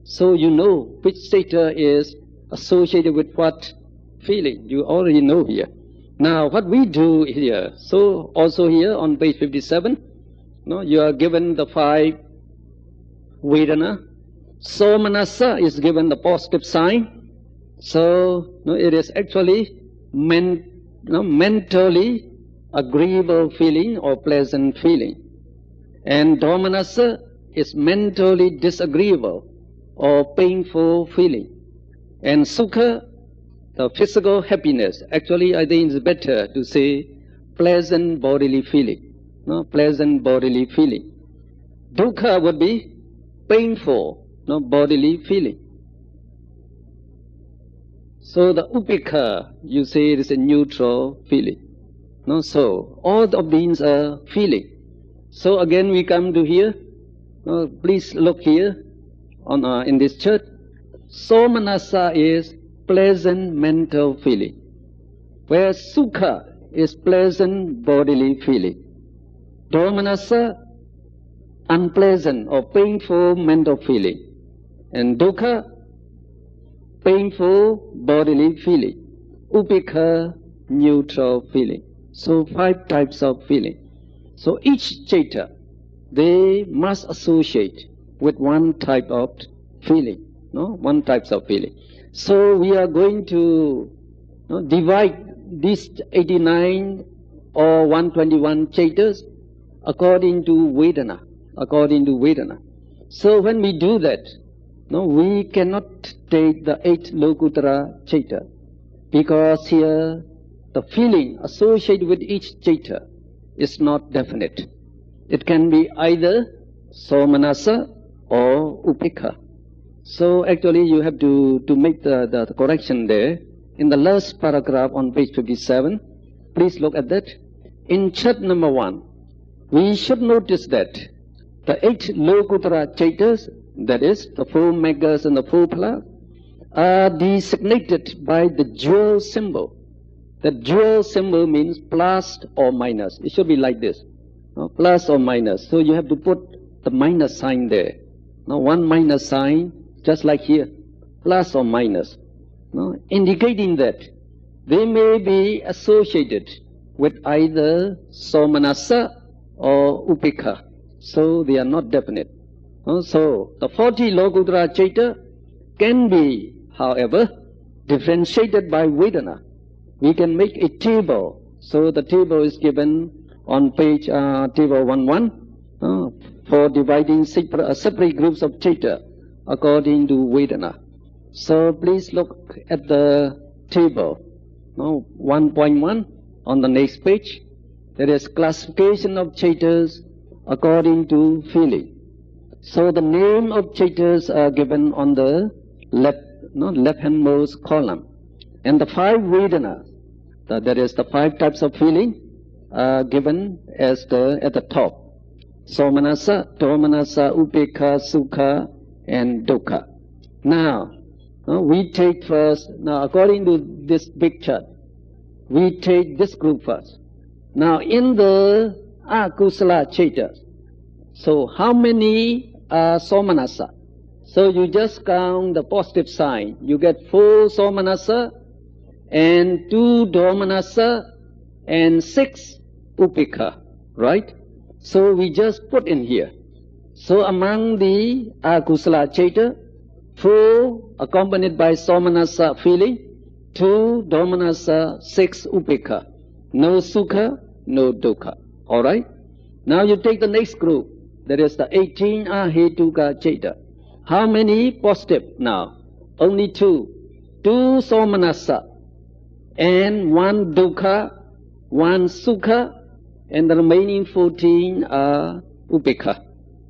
So you know which Ceta is associated with what feeling. You already know here. Now, what we do here, so also here on page 57, you are given the 5 Vedana. Somanasa is given the positive sign. So, it is actually mentally agreeable feeling or pleasant feeling. And Domanasa is mentally disagreeable or painful feeling. And Sukha, the physical happiness. Actually, I think it's better to say pleasant bodily feeling. Pleasant bodily feeling. Dukkha would be painful, bodily feeling. So the upekha, you say it is a neutral feeling. So all of these are feeling. So again we come to here. Please look here in this chart. Somanasa is pleasant mental feeling, where Sukha is pleasant bodily feeling. Domanasa, unpleasant or painful mental feeling. And Dukkha, painful bodily feeling. Upekha, neutral feeling. So 5 types of feeling. So each Ceta, they must associate with one type of feeling. One type of feeling. So we are going to divide these 89 or 121 Cetas according to Vedana. So when we do that, we cannot take the 8 Lokuttara Ceta, because here the feeling associated with each Ceta is not definite. It can be either Somanasa or Upekha. So actually you have to make the correction there. In the last paragraph on page 57, please look at that. In chart number 1, we should notice that the 8 Lokuttara Cetas, that is, the 4 Megas and the 4 Phalas, are designated by the dual symbol. The dual symbol means plus or minus. It should be like this, plus or minus. So you have to put the minus sign there. One minus sign, just like here, plus or minus, indicating that they may be associated with either Somanasa or Upekha. So they are not definite. So the 40 Lokuttara Ceta can be, however, differentiated by Vedana. We can make a table. So the table is given on page table 11 for dividing separate groups of Ceta according to Vedana. So please look at the table. 1.1 on the next page. There is classification of Cetas according to feeling. So the name of Cetas are given on the left-handmost column. And the 5 Vedanas, that is the 5 types of feeling, are given as at the top. Somanasa, Domanasa, Upekha, Sukha, and Dukkha. Now, we take first, according to this big chart, we take this group first. Now, in the Akusala Cetas, so how many are Somanasa? So you just count the positive sign. You get 4 Somanasa and 2 Domanasa and 6 upekha, right? So we just put in here. So among the akusala citta, 4 accompanied by somanasa feeling, 2 domanasa, 6 upekha. No sukha, no dukkha. Alright? Now you take the next group. That is the 18 ahetuka citta. How many positive now? Only 2. 2 somanasa and 1 dukkha, 1 sukha, and the remaining 14 are upekha.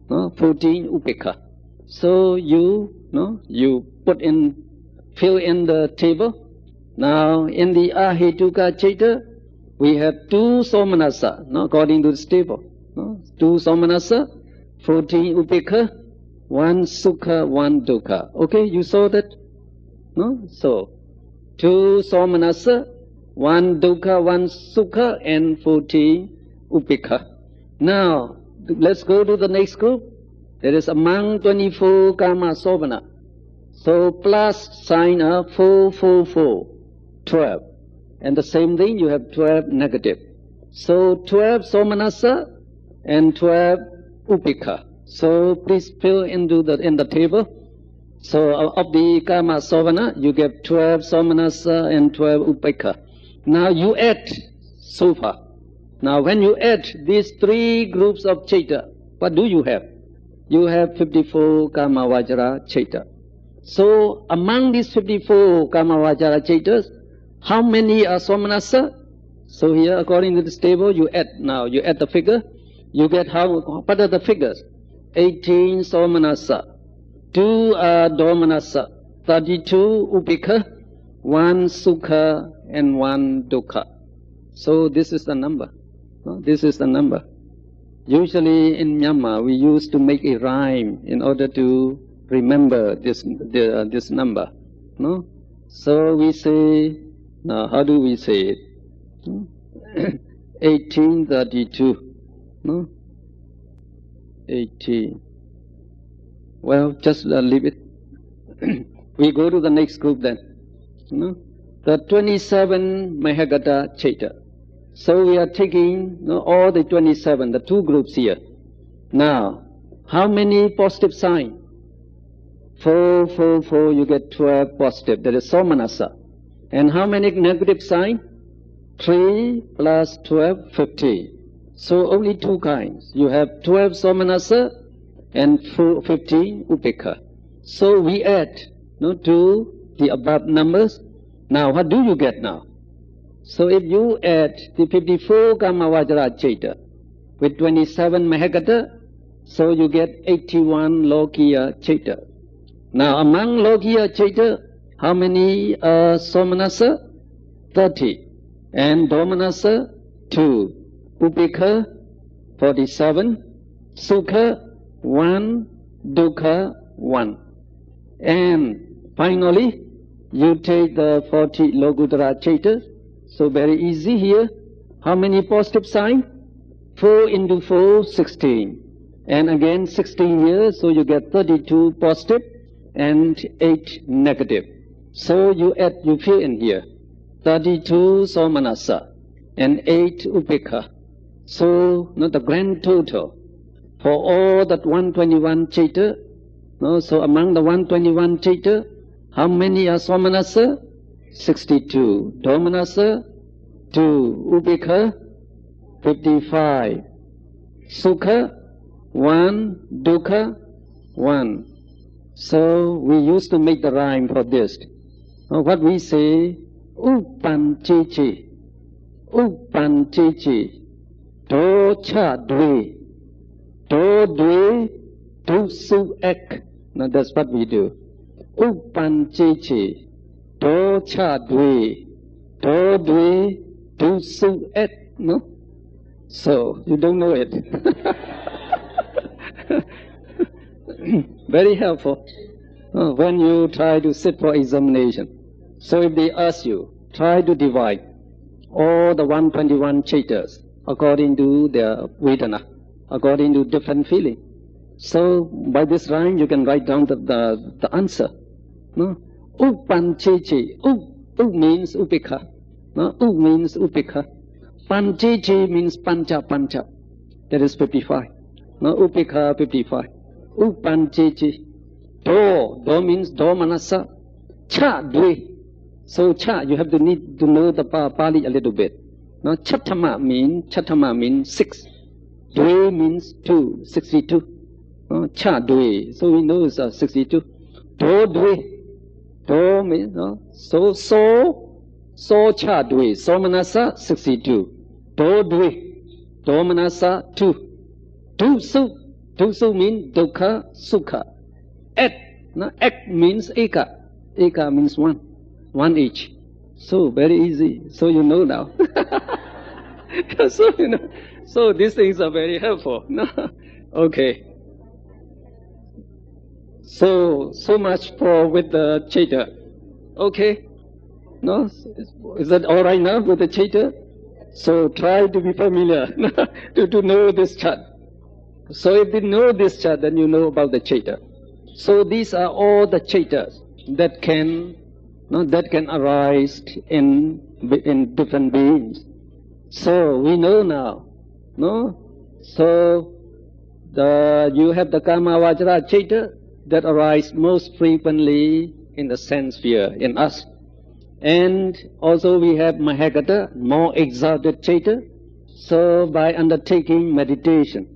14 upekha. So you put in, fill in the table. Now in the ahetuka citta, we have 2 somanasa, according to this table. 2 somanasa, 14 upekha, 1 sukha, 1 dukkha. Okay, you saw that? No? So 2 somanasa, 1 dukkha, 1 sukha, and 14 upekha. Now let's go to the next group. That is among 24 kama sovana. So plus sign of 4, 4, 4, 12. And the same thing, you have 12 negative. So 12 somanasa and 12 upekha. So please fill in the table. So of the kama sovana, you get 12 somanasa and 12 upekha. Now you add so far. Now when you add these 3 groups of citta, what do you have? You have 54 kama vajra citta. So among these 54 kama vajra cittas, how many are somanasa? So here, according to this table, you add the figure. You get what are the figures? 18 somanasa, 2 domanasa, 32 upekha, 1 sukha, and 1 dukkha. So this is the number. This is the number. Usually in Myanmar, we used to make a rhyme in order to remember this number. No? So we say, now how do we say it? 1832. No? 18. Well, just leave it. We go to the next group then. No? The 27 Mahagata Citta. So we are taking all the 27, the 2 groups here. Now, how many positive signs? 4, 4, 4, you get 12 positive. That is somanasa. And how many negative signs? 3 plus 12, 15. So only 2 kinds. You have 12 somanasa and 15 upekha. So we add to the above numbers. Now what do you get now? So if you add the 54 kama vajra citta with 27 mahagata, so you get 81 lokiya citta. Now among lokiya citta, how many somanasa? 30. And domanasa, 2. Upekha, 47. Sukha, 1. Dukkha, 1. And finally, you take the 40 Lokuttara citta. So very easy here. How many positive signs? 4 into 4, 16. And again 16 years, so you get 32 positive and 8 negative. So you fill in here 32 somanasa and 8 upekha. So the grand total for all that 121 citta. So among the 121 citta, how many are somanasa? 62. Domanasa, 2. Upekha, 55. Sukha, 1. Dukkha, 1. So we used to make the rhyme for this. What we say, Upanchichi, Upanchichi, Do cha dwe, Do dwe, Do su ek. Now that's what we do. Upanchichi, Do cha dwe, Do dwe, Do su ek. No? So you don't know it. Very helpful when you try to sit for examination. So if they ask you, try to divide all the 121 chaitas according to their vedana, according to different feeling. So by this rhyme you can write down the answer. No? Upancheche. U means upekha. No? U means upekha. Pancheche means pancha, pancha. That is 55. No, upekha 55. Upancheche. Do means do manasa. Cha, dwe. So cha, you have to need to know the Pali a little bit. No, chatama means 6. Dwe means 2, 62. Cha dwe. So we know it's 62. Do dwe. Do means so cha dwe. So manasa 62. Do dwe. Do manasa 2. Do su means dukkha sukha. Ek means eka. Eka means 1. 1 each. So very easy. So you know now. So you know. So these things are very helpful. Okay. So much for with the chaita. Okay? No? Is that all right now with the chaita? So try to be familiar to know this chart. So if you know this chart, then you know about the chaita. So these are all the chaitas that can arise in different beings. So we know now. No? So you have the Kama Vajra chaita that arise most frequently in the sense sphere in us. And also we have Mahagata, more exalted chaita. So by undertaking meditation,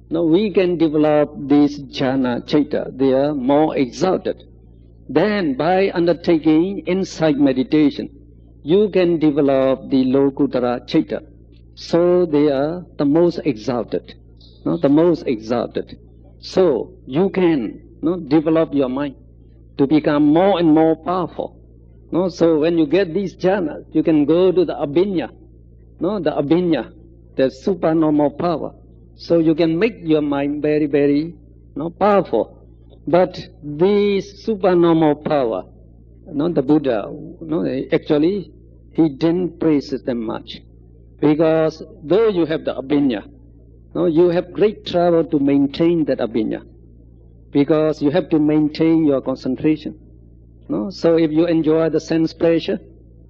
now we can develop these jhana chaita. They are more exalted. Then by undertaking insight meditation, you can develop the Lokuttara chaita. So they are the most exalted. The most exalted. So you can develop your mind to become more and more powerful. So when you get these jhanas, you can go to the abhinya. The abhinya, the supernormal power. So you can make your mind very, very powerful. But this supernormal power, the Buddha, actually he didn't praise them much. Because though you have the abhinya, you have great trouble to maintain that abhinya. Because you have to maintain your concentration. So if you enjoy the sense pleasure,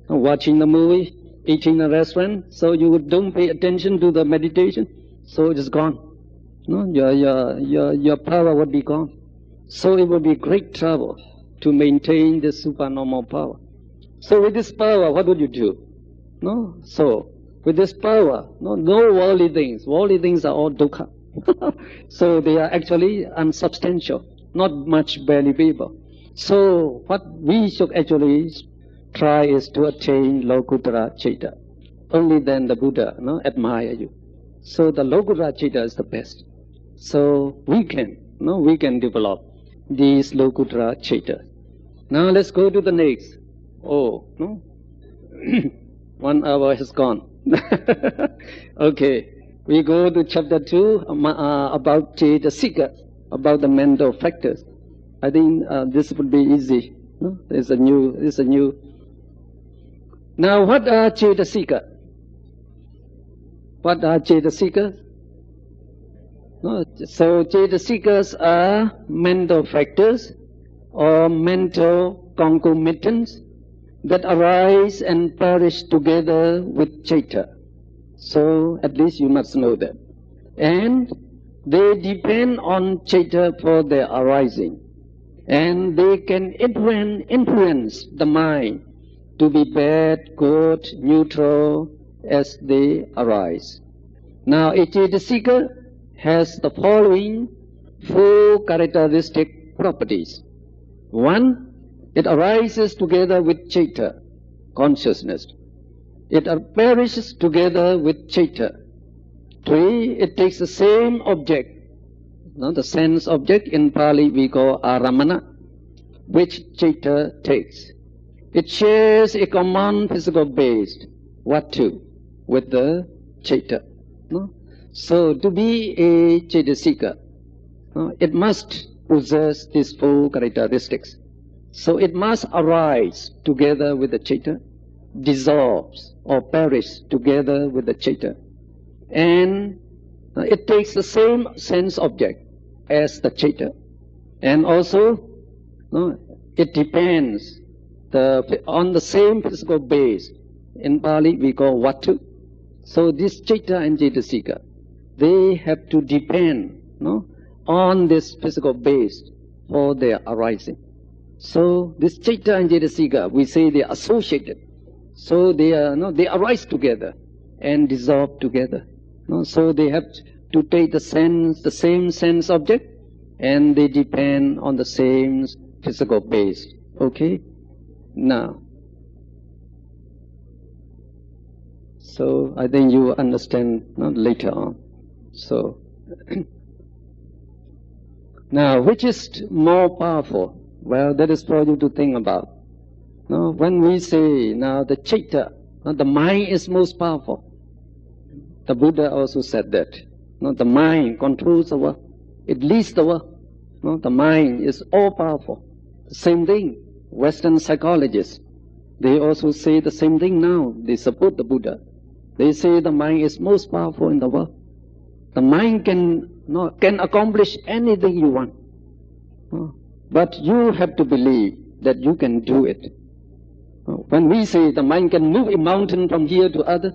watching the movie, eating in a restaurant, so you don't pay attention to the meditation, so it is gone. Your power would be gone. So it would be great trouble to maintain this supernormal power. So with this power, what would you do? So with this power, no worldly things. Worldly things are all dukkha. So they are actually unsubstantial, not much valuable. So what we should actually try is to attain Lokuttara chaita. Only then the Buddha admire you. So the Lokuttara chaita is the best. So we can develop these Lokuttara chaita. Now let's go to the next. 1 hour has gone. Okay, we go to chapter 2 about Cetasika, about the mental factors. I think this would be easy. It's a new. Now, what are Cetasika? What are Cetasika? So Cetasikas are mental factors or mental concomitants that arise and perish together with chaita. So at least you must know that. And they depend on chaita for their arising. And they can influence the mind to be bad, good, neutral as they arise. Now a Cetasika has the following 4 characteristic properties. 1, it arises together with chaita, consciousness. It perishes together with chaita. 3, it takes the same object, the sense object, in Pali we call aramana, which chaita takes. It shares a common physical base, vatu, with the chaita. So to be a Cetasika, it must possess these 4 characteristics. So it must arise together with the chaita, dissolves or perish together with the chaita. And it takes the same sense object as the chaita. And also, it depends on the same physical base. In Pali we call vatu. So this Citta and Cetasika, they have to depend, on this physical base for their arising. So this Citta and Cetasika, we say they are associated. So they arise together and dissolve together. So they have to take the same sense object, and they depend on the same physical base. Okay? Now, so I think you will understand later on. So, now, which is more powerful? Well, that is for you to think about. When we say now the Citta, the mind is most powerful. The Buddha also said that. The mind controls the world. It leads the world. The mind is all powerful. The same thing. Western psychologists, they also say the same thing now. They support the Buddha. They say the mind is most powerful in the world. The mind can accomplish anything you want. But you have to believe that you can do it. When we say the mind can move a mountain from here to other,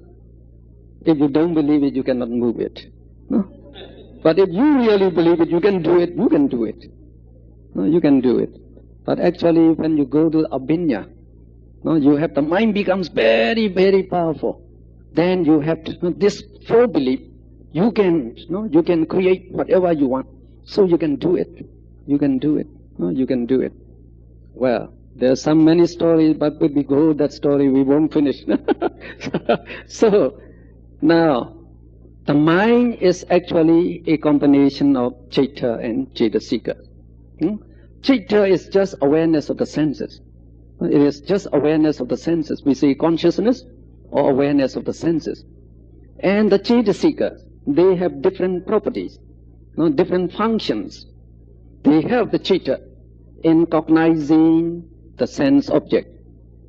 if you don't believe it, you cannot move it. But if you really believe it, you can do it, you can do it. You can do it. But actually, when you go to Abhinya, you have the mind becomes very, very powerful. Then you have this full belief. You can create whatever you want. So you can do it. You can do it. You can do it. Well, there are some many stories, but if we go that story, we won't finish. So, now, the mind is actually a combination of Citta and Cetasika. Citta is just awareness of the senses. It is just awareness of the senses. We say consciousness or awareness of the senses. And the Cetasika, they have different properties, different functions. They have the Citta in cognizing the sense object.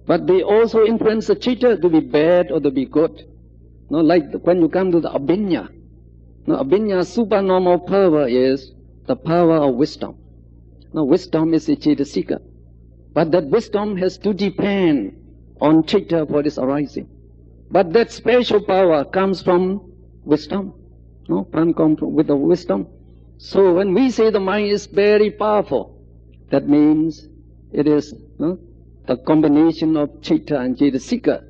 But they also influence the Citta to be bad or to be good. Like when you come to the Abhinya. Abhinya's supernormal power is the power of wisdom. Wisdom is a Cetasika. But that wisdom has to depend on Citta for its arising. But that special power comes from wisdom. Comes with the wisdom. So when we say the mind is very powerful, that means it is the combination of Citta and Cetasika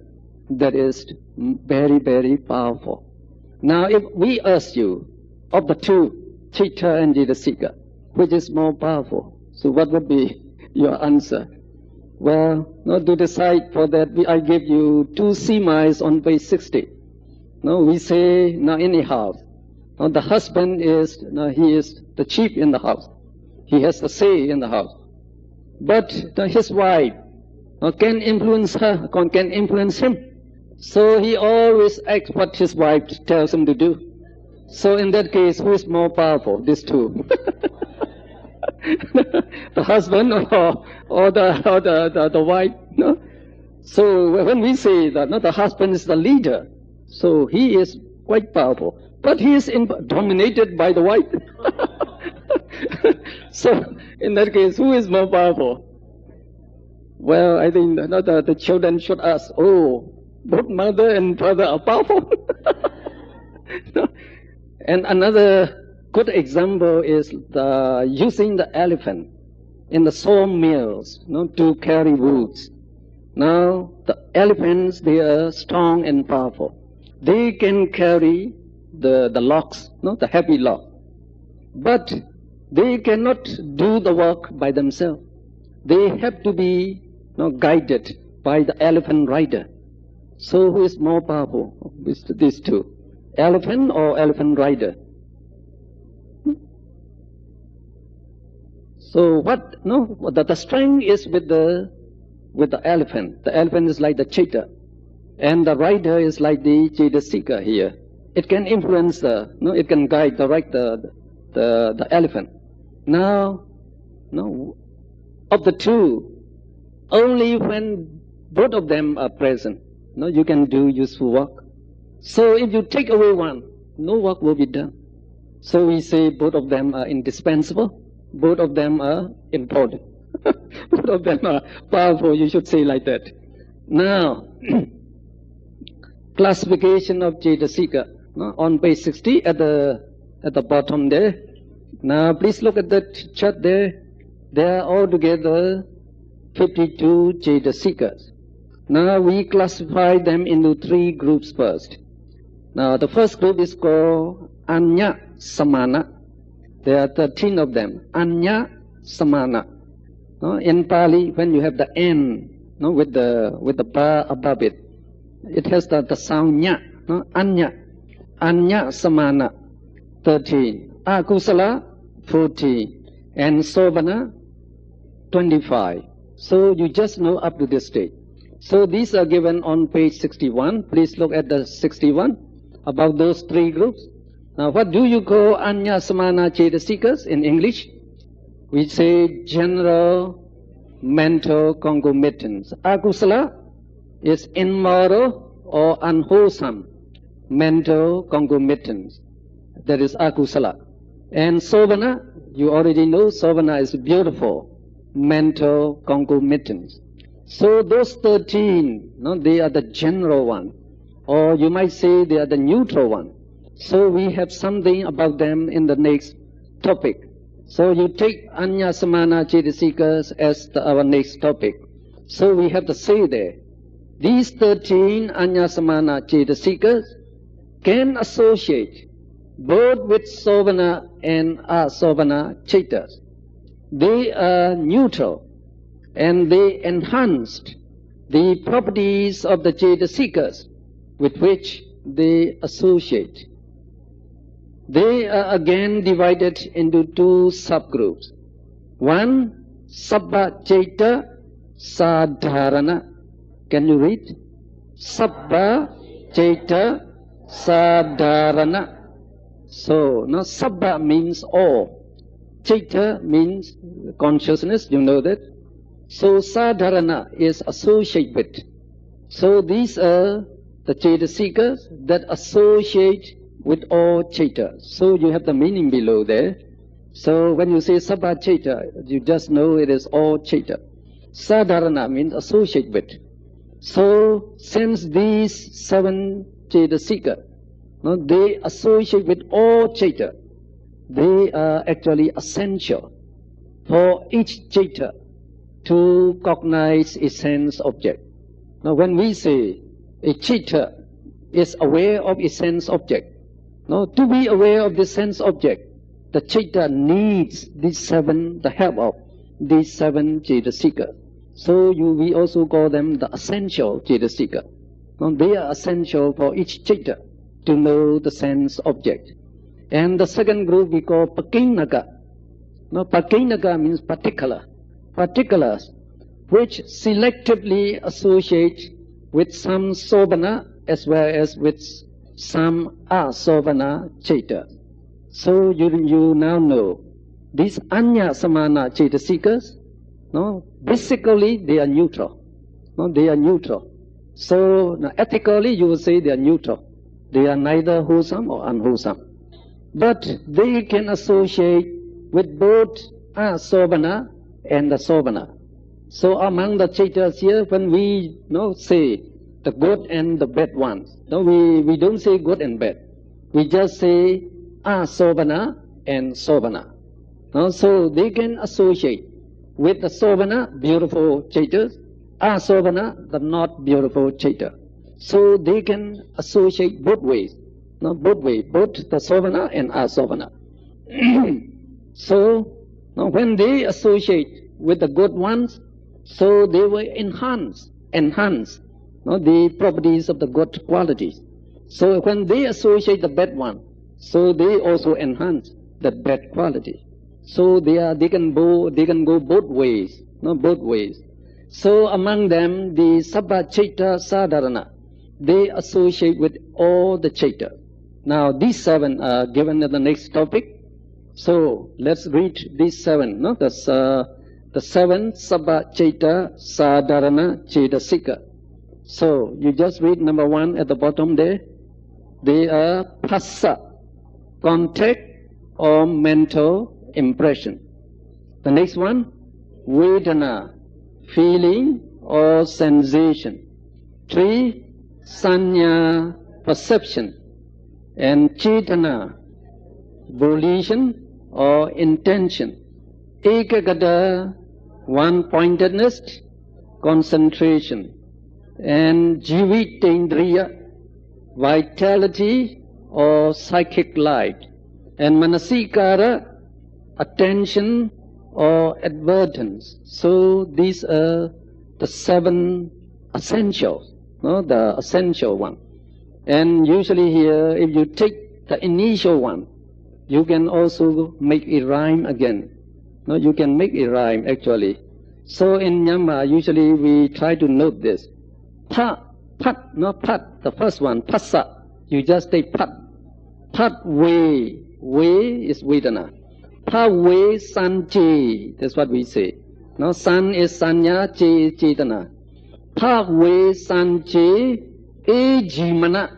that is very, very powerful. Now, if we ask you, of the two, Citta and Cetasika, which is more powerful? So what would be your answer? Well, to decide for that, I give you two simas on page 60. We say, in a house, the husband is, he is the chief in the house. He has the say in the house. But his wife can influence her, can influence him. So he always acts what his wife tells him to do. So in that case, who is more powerful? These two. The husband or the wife. So when we say that the husband is the leader, so he is quite powerful. But he is dominated by the wife. So in that case, who is more powerful? Well, I think the children should ask, both mother and father are powerful. And another good example is using the elephant in the sawmills to carry woods. Now, the elephants, they are strong and powerful. They can carry the logs, the heavy log. But they cannot do the work by themselves. They have to be guided by the elephant rider. So who is more powerful with these two? Elephant or elephant rider? So the strength is with the elephant. The elephant is like the Citta. And the rider is like the Cetasika here. It can influence it can guide, direct the elephant. Now, of the two, only when both of them are present, you can do useful work. So if you take away one, no work will be done. So we say both of them are indispensable, both of them are important. Both of them are powerful, you should say like that. Now, classification of Cetasika, no, on page 60 at the bottom there. Now please look at that chart there. There are altogether 52 Cetasikas. Now we classify them into 3 groups first. Now the first group is called Anya Samana. There are 13 of them. Anya Samana. No, in Pali, when you have the N, no, with the bar above it, it has the sound nya. No, Anya. Anya Samana, 13. Akusala, 14. And Sobana, 25. So you just know up to this stage. So these are given on page 61. Please look at the 61 about those 3 groups. Now what do you call Anya Samana Cetasikas in English? We say general mental concomitants. Akusala is immoral or unwholesome mental concomitants. That is akusala. And Sobana, you already know, Sobana is beautiful mental concomitants. So those 13, no, they are the general one. Or you might say they are the neutral one. So we have something about them in the next topic. So you take Anya Samana Cetasikas as our next topic. So we have to say there, these 13 Anya Samana Cetasikas can associate both with Sobana and Asobana Cetas. They are neutral and they enhanced the properties of the Cetasikas with which they associate. They are again divided into 2 subgroups. One, Sabba Ceta Sadharana. Can you read? Sabba Ceta Sadharana. So, now Sabba means all. Ceta means consciousness, you know that. So Sadharana is associated with. So these are the Cetasikas that associate with all Ceta. So you have the meaning below there. So when you say Sabba Ceta, you just know it is all Ceta. Sadharana means associate with. So since these 7 Cetasika, no, they associate with all Ceta, they are actually essential for each Ceta to cognize its sense object. Now when we say a Ceta is aware of its sense object, no, to be aware of the sense object, the Ceta needs the help of these 7 Cetasika. So we also call them the essential Cetasika. No, they are essential for each Ceta to know the sense object. And the second group we call Pakinaka. No, Pakinaka means particulars, which selectively associate with some Sobana as well as with some Asobana Ceta. So you now know these Anya Samana Cetasikas, no, basically they are neutral. No, they are neutral. So now, ethically you will say they are neutral. They are neither wholesome or unwholesome. But they can associate with both Asobana and the Sobana. So among the Cetas here, when we say the good and the bad ones, no, we don't say good and bad. We just say Asobana and Sobana. No, so they can associate with the Sobana, beautiful Cetas, Asobana, the not beautiful Ceta. So they can associate both ways. No, both the Sobana and Asobana. So now when they associate with the good ones, so they will enhance the properties of the good qualities. So when they associate the bad one, so they also enhance the bad quality. So they can go both ways, both ways. So among them, the Sabba Ceta Sadharana, they associate with all the Ceta. Now these 7 are given in the next topic. So let's read these 7. No, that's the 7 Sabba Ceta Sadharana Cetasika. So you just read number 1 at the bottom there. They are Phassa, contact or mental impression. The next one, Vedana, feeling or sensation. 3, sanya, perception, and chetana, volition or intention. Ekagata, one-pointedness, concentration, and jivitendriya, vitality or psychic light, and manasikara, attention or advertence. So these are the 7 essentials, no? The essential one. And usually here, if you take the initial one, you can also make it rhyme again. No, you can make it rhyme actually. So in Myanmar, usually we try to note this. Pa, pat, no pat, the first one, passa. You just say pat. Pat way, way is Vedana. Pa way san che, that's what we say. No, san is sanya, che is chetana. Pa way san che, e jimana.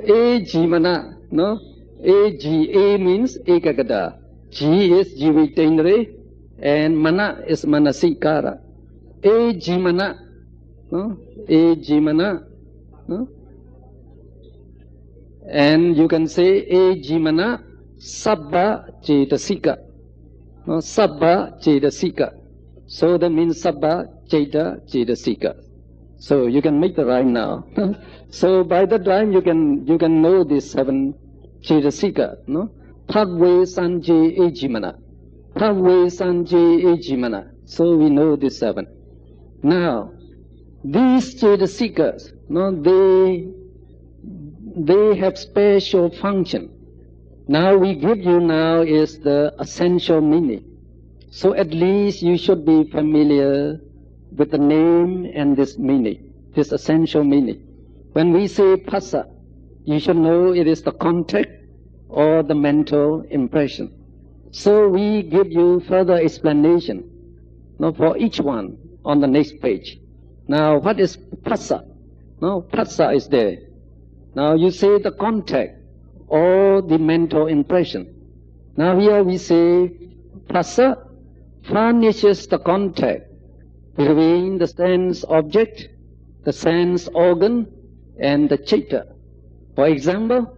E jimana, no? A means ekagata. G is jivitendri, and mana is manasikara. E jimana, no? E jimana, no? And you can say e jimana sabba cetasika, no? Sabba cetasika. So that means sabba cetasika. So you can make the rhyme now. So by that rhyme you can know these 7 cetasika, no? Phagwe sanje e jimana. Phagwe sanje e jimana. So we know these 7. Now, these cetasikas, no, they have special function. Now we give you now is the essential meaning. So at least you should be familiar with the name and this meaning, this essential meaning. When we say phassa, you should know it is the contact or the mental impression. So we give you further explanation, no, for each one on the next page. Now what is phassa? No, phassa is there. Now you say the contact or the mental impression. Now here we say phassa furnishes the contact between the sense object, the sense organ, and the chitta. For example,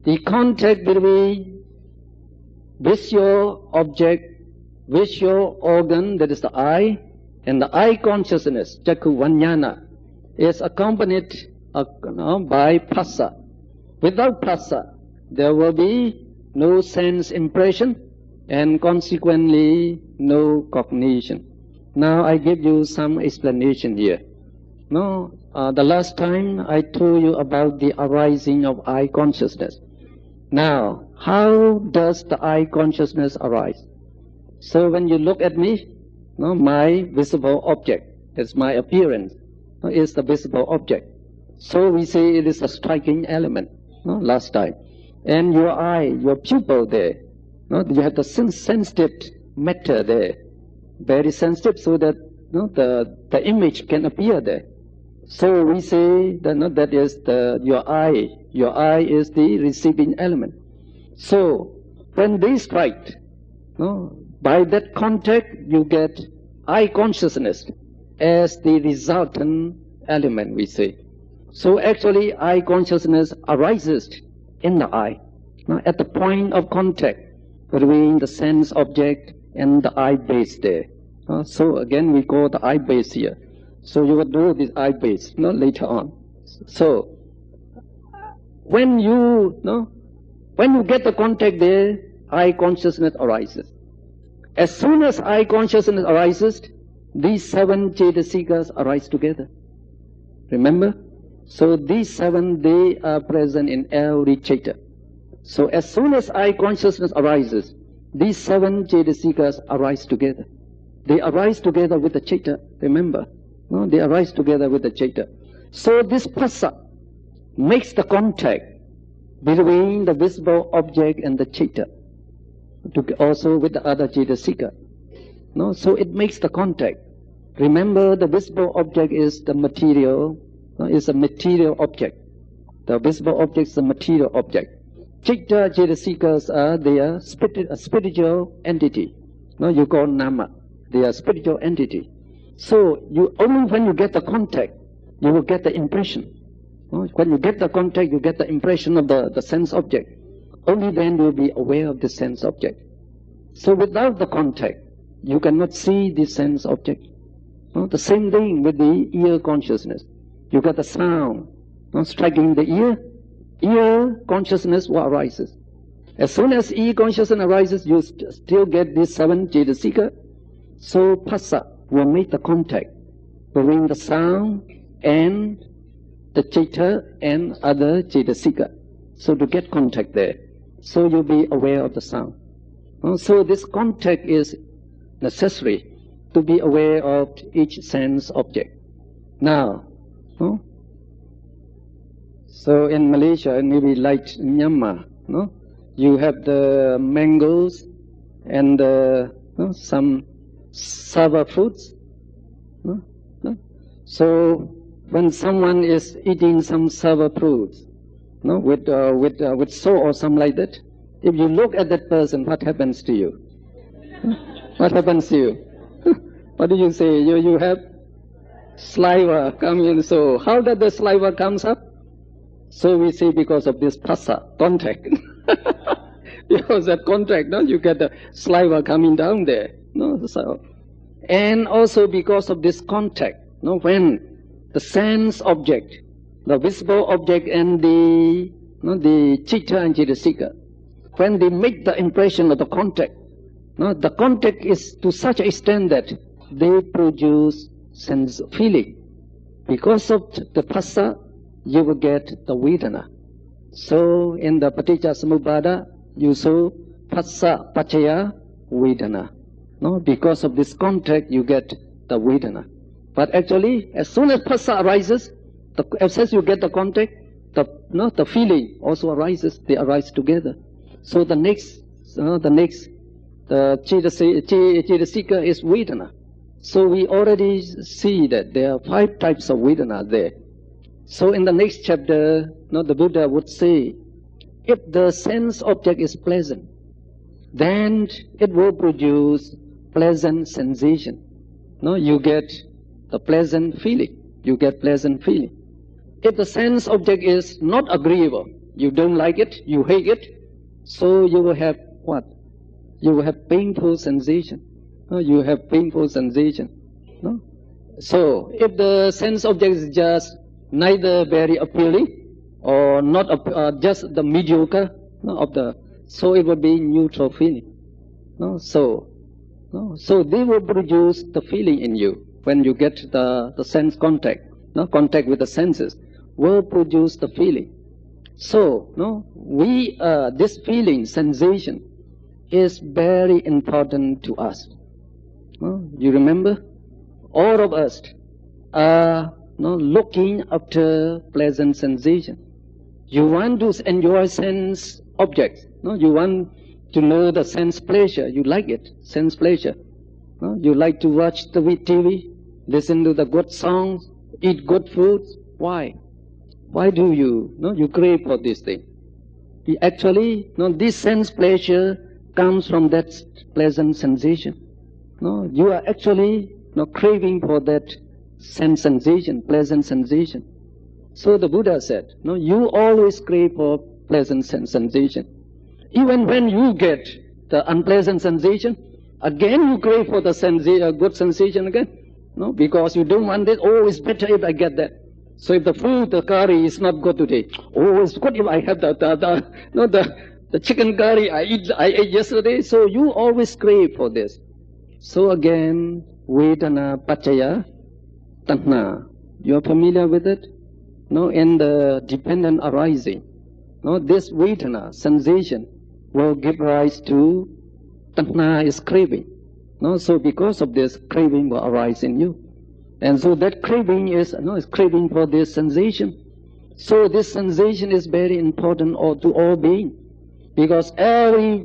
the contact between visual object, visual organ, that is the eye, and the eye consciousness, Chakku Vajnana, is accompanied by phassa. Without phassa, there will be no sense impression and consequently no cognition. Now I give you some explanation here. No, the last time I told you about the arising of eye consciousness. Now, how does the eye consciousness arise? So when you look at me, no, my visible object, it's my appearance, no, is the visible object. So we say it is a striking element, no, last time. And your eye, your pupil there, no, you have the sensitive matter there, very sensitive, so that, no, the image can appear there. So we say that, no, that is your eye. Your eye is the receiving element. So when they strike, no, by that contact you get eye consciousness as the resultant element, we say. So actually eye consciousness arises in the eye, no, at the point of contact between the sense object and the eye base there. So again we call the eye base here. So you will do this eye base, no, later on. So when you get the contact there, eye consciousness arises. As soon as eye consciousness arises, these 7 cetasikas arise together. Remember? So these 7, they are present in every citta. So as soon as eye consciousness arises, these 7 cetasikas arise together. They arise together with the citta, remember? No, they arise together with the citta. So this phassa makes the contact between the visible object and the citta, also with the other cetasika. No, so it makes the contact. Remember, the visible object is the material, is a material object. The visible object is a material object. Citta cetasikas are their spiritual entity. No, you call nama. They are spiritual entity. So you only when you get the contact, you will get the impression. When you get the contact, you get the impression of the sense object. Only then you'll be aware of the sense object. So without the contact, you cannot see the sense object. The same thing with the ear consciousness. You get the sound striking the ear consciousness what arises. As soon as ear consciousness arises, you still get these 7 cetasika. So phassa will make the contact between the sound and the citta and other cetasika. So to get contact there, so you'll be aware of the sound. So this contact is necessary to be aware of each sense object. Now, so in Malaysia, maybe like Myanmar, you have the mangoes and some sour fruits. So when someone is eating some sour fruits, with salt or something like that, if you look at that person, what happens to you? What happens to you? What do you say? You have saliva coming. So how does the saliva comes up? So we say because of this phassa, contact. Because that contact, you get the saliva coming down there. So, and also because of this contact, when the sense object, the visible object and the citta and cetasika, when they make the impression of the contact is to such an extent that they produce sense feeling. Because of the phassa, you will get the vedana. So in the paticca samuppada, you saw phassa paccaya vedana. Because of this contact, you get the vedana. But actually, as soon as phassa arises, as soon as you get the contact, the feeling also arises. They arise together. So the next cetasika is vedana. So we already see that there are 5 types of vedana there. So in the next chapter, the Buddha would say, if the sense object is pleasant, then it will produce pleasant sensation. You get the pleasant feeling. You get pleasant feeling. If the sense object is not agreeable, you don't like it, you hate it, so you will have what? You will have painful sensation. You have painful sensation. So if the sense object is just neither very appealing or not just the mediocre so it would be neutral feeling. So they will produce the feeling in you when you get the sense contact. Contact with the senses will produce the feeling. So this feeling, sensation, is very important to us. You remember? All of us are looking after pleasant sensation. You want to enjoy sense objects. You want to know the sense pleasure. You like it, sense pleasure. You like to watch the TV, listen to the good songs, eat good foods. Why? Why do you crave for this thing? Actually, this sense pleasure comes from that pleasant sensation. You are actually craving for that sense sensation, pleasant sensation. So the Buddha said, you always crave for pleasant sensation. Even when you get the unpleasant sensation, again you crave for the good sensation again. Because you don't want it. Oh, it's better if I get that. So if the food, the curry is not good today, oh, it's good if I have the chicken curry I ate yesterday. So you always crave for this. So again, vedana paccaya tanha. You are familiar with it? In the dependent arising, this vedana, sensation, will give rise to tanha, is craving. So because of this, craving will arise in you. And so that craving is craving for this sensation. So this sensation is very important to all beings, because every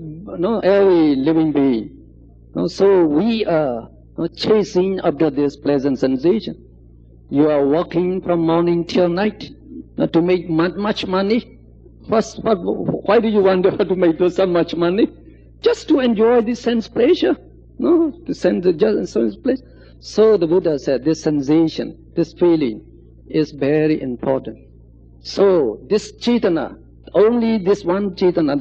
living being. So we are chasing after this pleasant sensation. You are working from morning till night to make much money. Why do you want to make so much money? Just to enjoy this sense pleasure. To sense the sense pleasure. So the Buddha said this sensation, this feeling is very important. So this Chaitana, only this one Chaitana,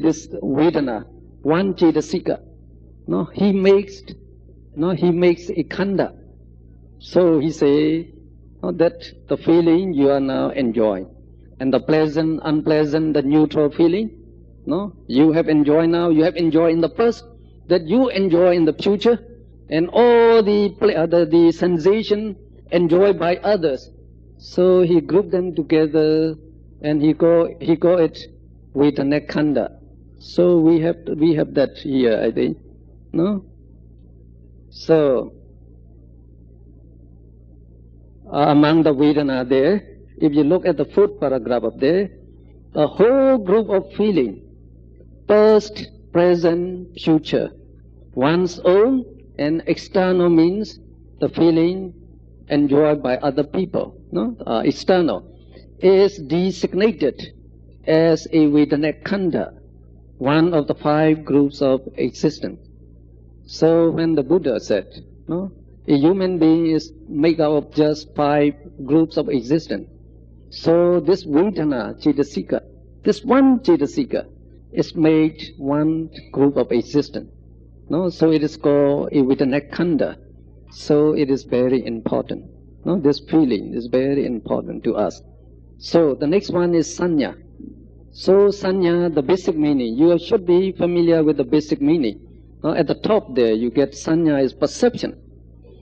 this Vedana, one Chaitasika, he makes a khanda. So he say that the feeling you are now enjoying, and the pleasant, unpleasant, the neutral feeling, you have enjoyed now, you have enjoyed in the past, that you enjoy in the future, and all the sensation enjoyed by others. So he grouped them together, and he call it Vedana khanda. So we have that here, I think, no? So among the Vedana there, if you look at the fourth paragraph up there, a whole group of feeling, past, present, future, one's own and external means the feeling enjoyed by other people, external, is designated as a Vedana khanda, one of the 5 groups of existence. So when the Buddha said, a human being is made up of just 5 groups of existence, so this Vedana Chaitasika, this one Chaitasika, is made one group of existence. So it is called a Vedana khanda. So it is very important. This feeling is very important to us. So the next one is sanya. So sanya, the basic meaning, you should be familiar with the basic meaning. At the top there, you get sanya is perception.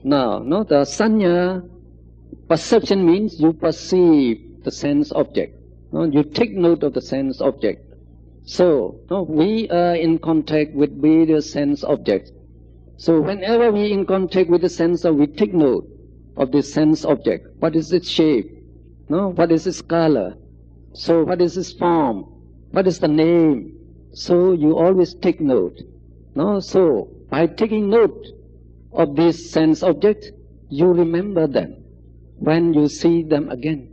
Now, the sanya, perception means you perceive the sense object. You take note of the sense object. So, we are in contact with various sense objects. So whenever we in contact with the sense we take note of this sense object. What is its shape? What is its color? So what is its form? What is the name? So you always take note. So by taking note of this sense object, you remember them when you see them again.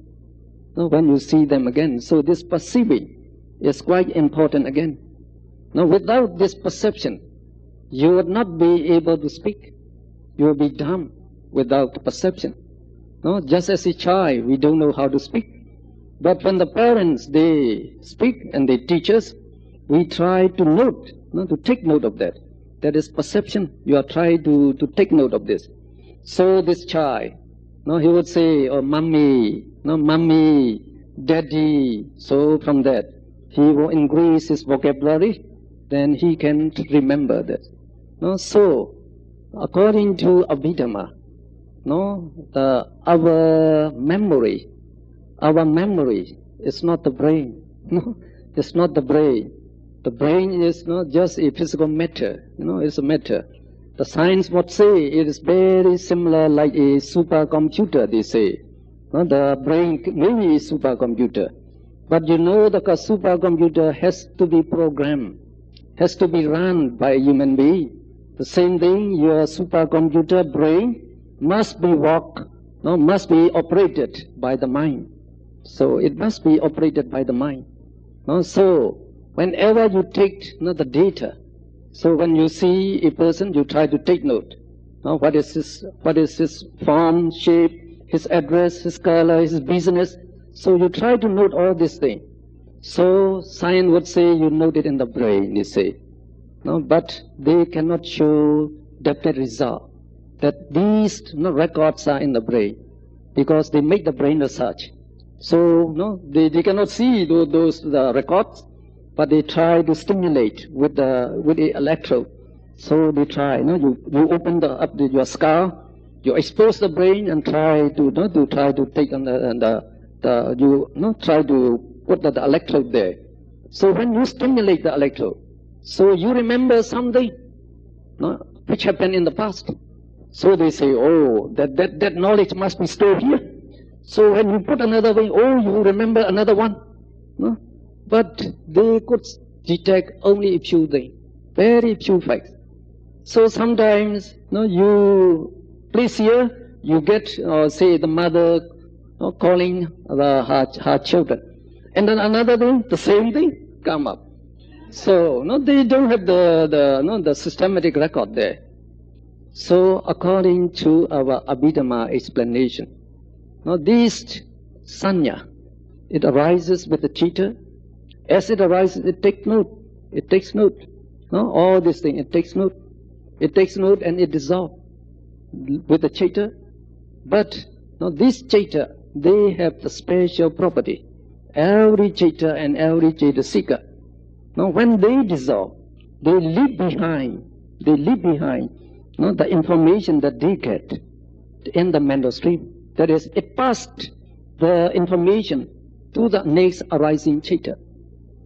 When you see them again. So this perceiving is quite important again. Without this perception, you would not be able to speak. You will be dumb without perception. Just as a child, we don't know how to speak. But when the parents, they speak and they teach us, we try to note, to take note of that. That is perception. You are trying to take note of this. So this child, he would say, oh, mommy, mommy, daddy. So from that, he will increase his vocabulary, then he can remember that. So, according to Abhidama, our memory is not the brain. It's not the brain. The brain is not just a physical matter. It's a matter. The science would say it is very similar like a supercomputer, they say. The brain may be a supercomputer. But the supercomputer has to be programmed, has to be run by a human being. The same thing, your supercomputer brain must be must be operated by the mind. So it must be operated by the mind. So whenever you take the data, so when you see a person, you try to take note. What is his form, shape, his address, his color, his business. So you try to note all these things. So science would say you note it in the brain, you say. But they cannot show definite result that these records are in the brain, because they make the brain research. So they cannot see those records, but they try to stimulate with the electrode. So they try. You open up your skull, you expose the brain and try to take on try to put the electrode there. So when you stimulate the electrode, so you remember something which happened in the past. So they say, oh, that knowledge must be stored here. So when you put another thing, oh, you remember another one. But they could detect only a few things, very few facts. So sometimes, you place here, you get, say, the mother calling her children. And then another thing, the same thing, come up. So, they don't have the systematic record there. So, according to our Abhidama explanation, these Sanya. It arises with the chitta. As it arises, it takes note. It takes note. No? All these things, it takes note. It takes note and it dissolves with the chitta. But now this chitta, they have the special property. Every chitta and every cettasika. Now when they dissolve, they leave behind the information that they get in the mental stream. That is, it passed the information to the next arising chitta.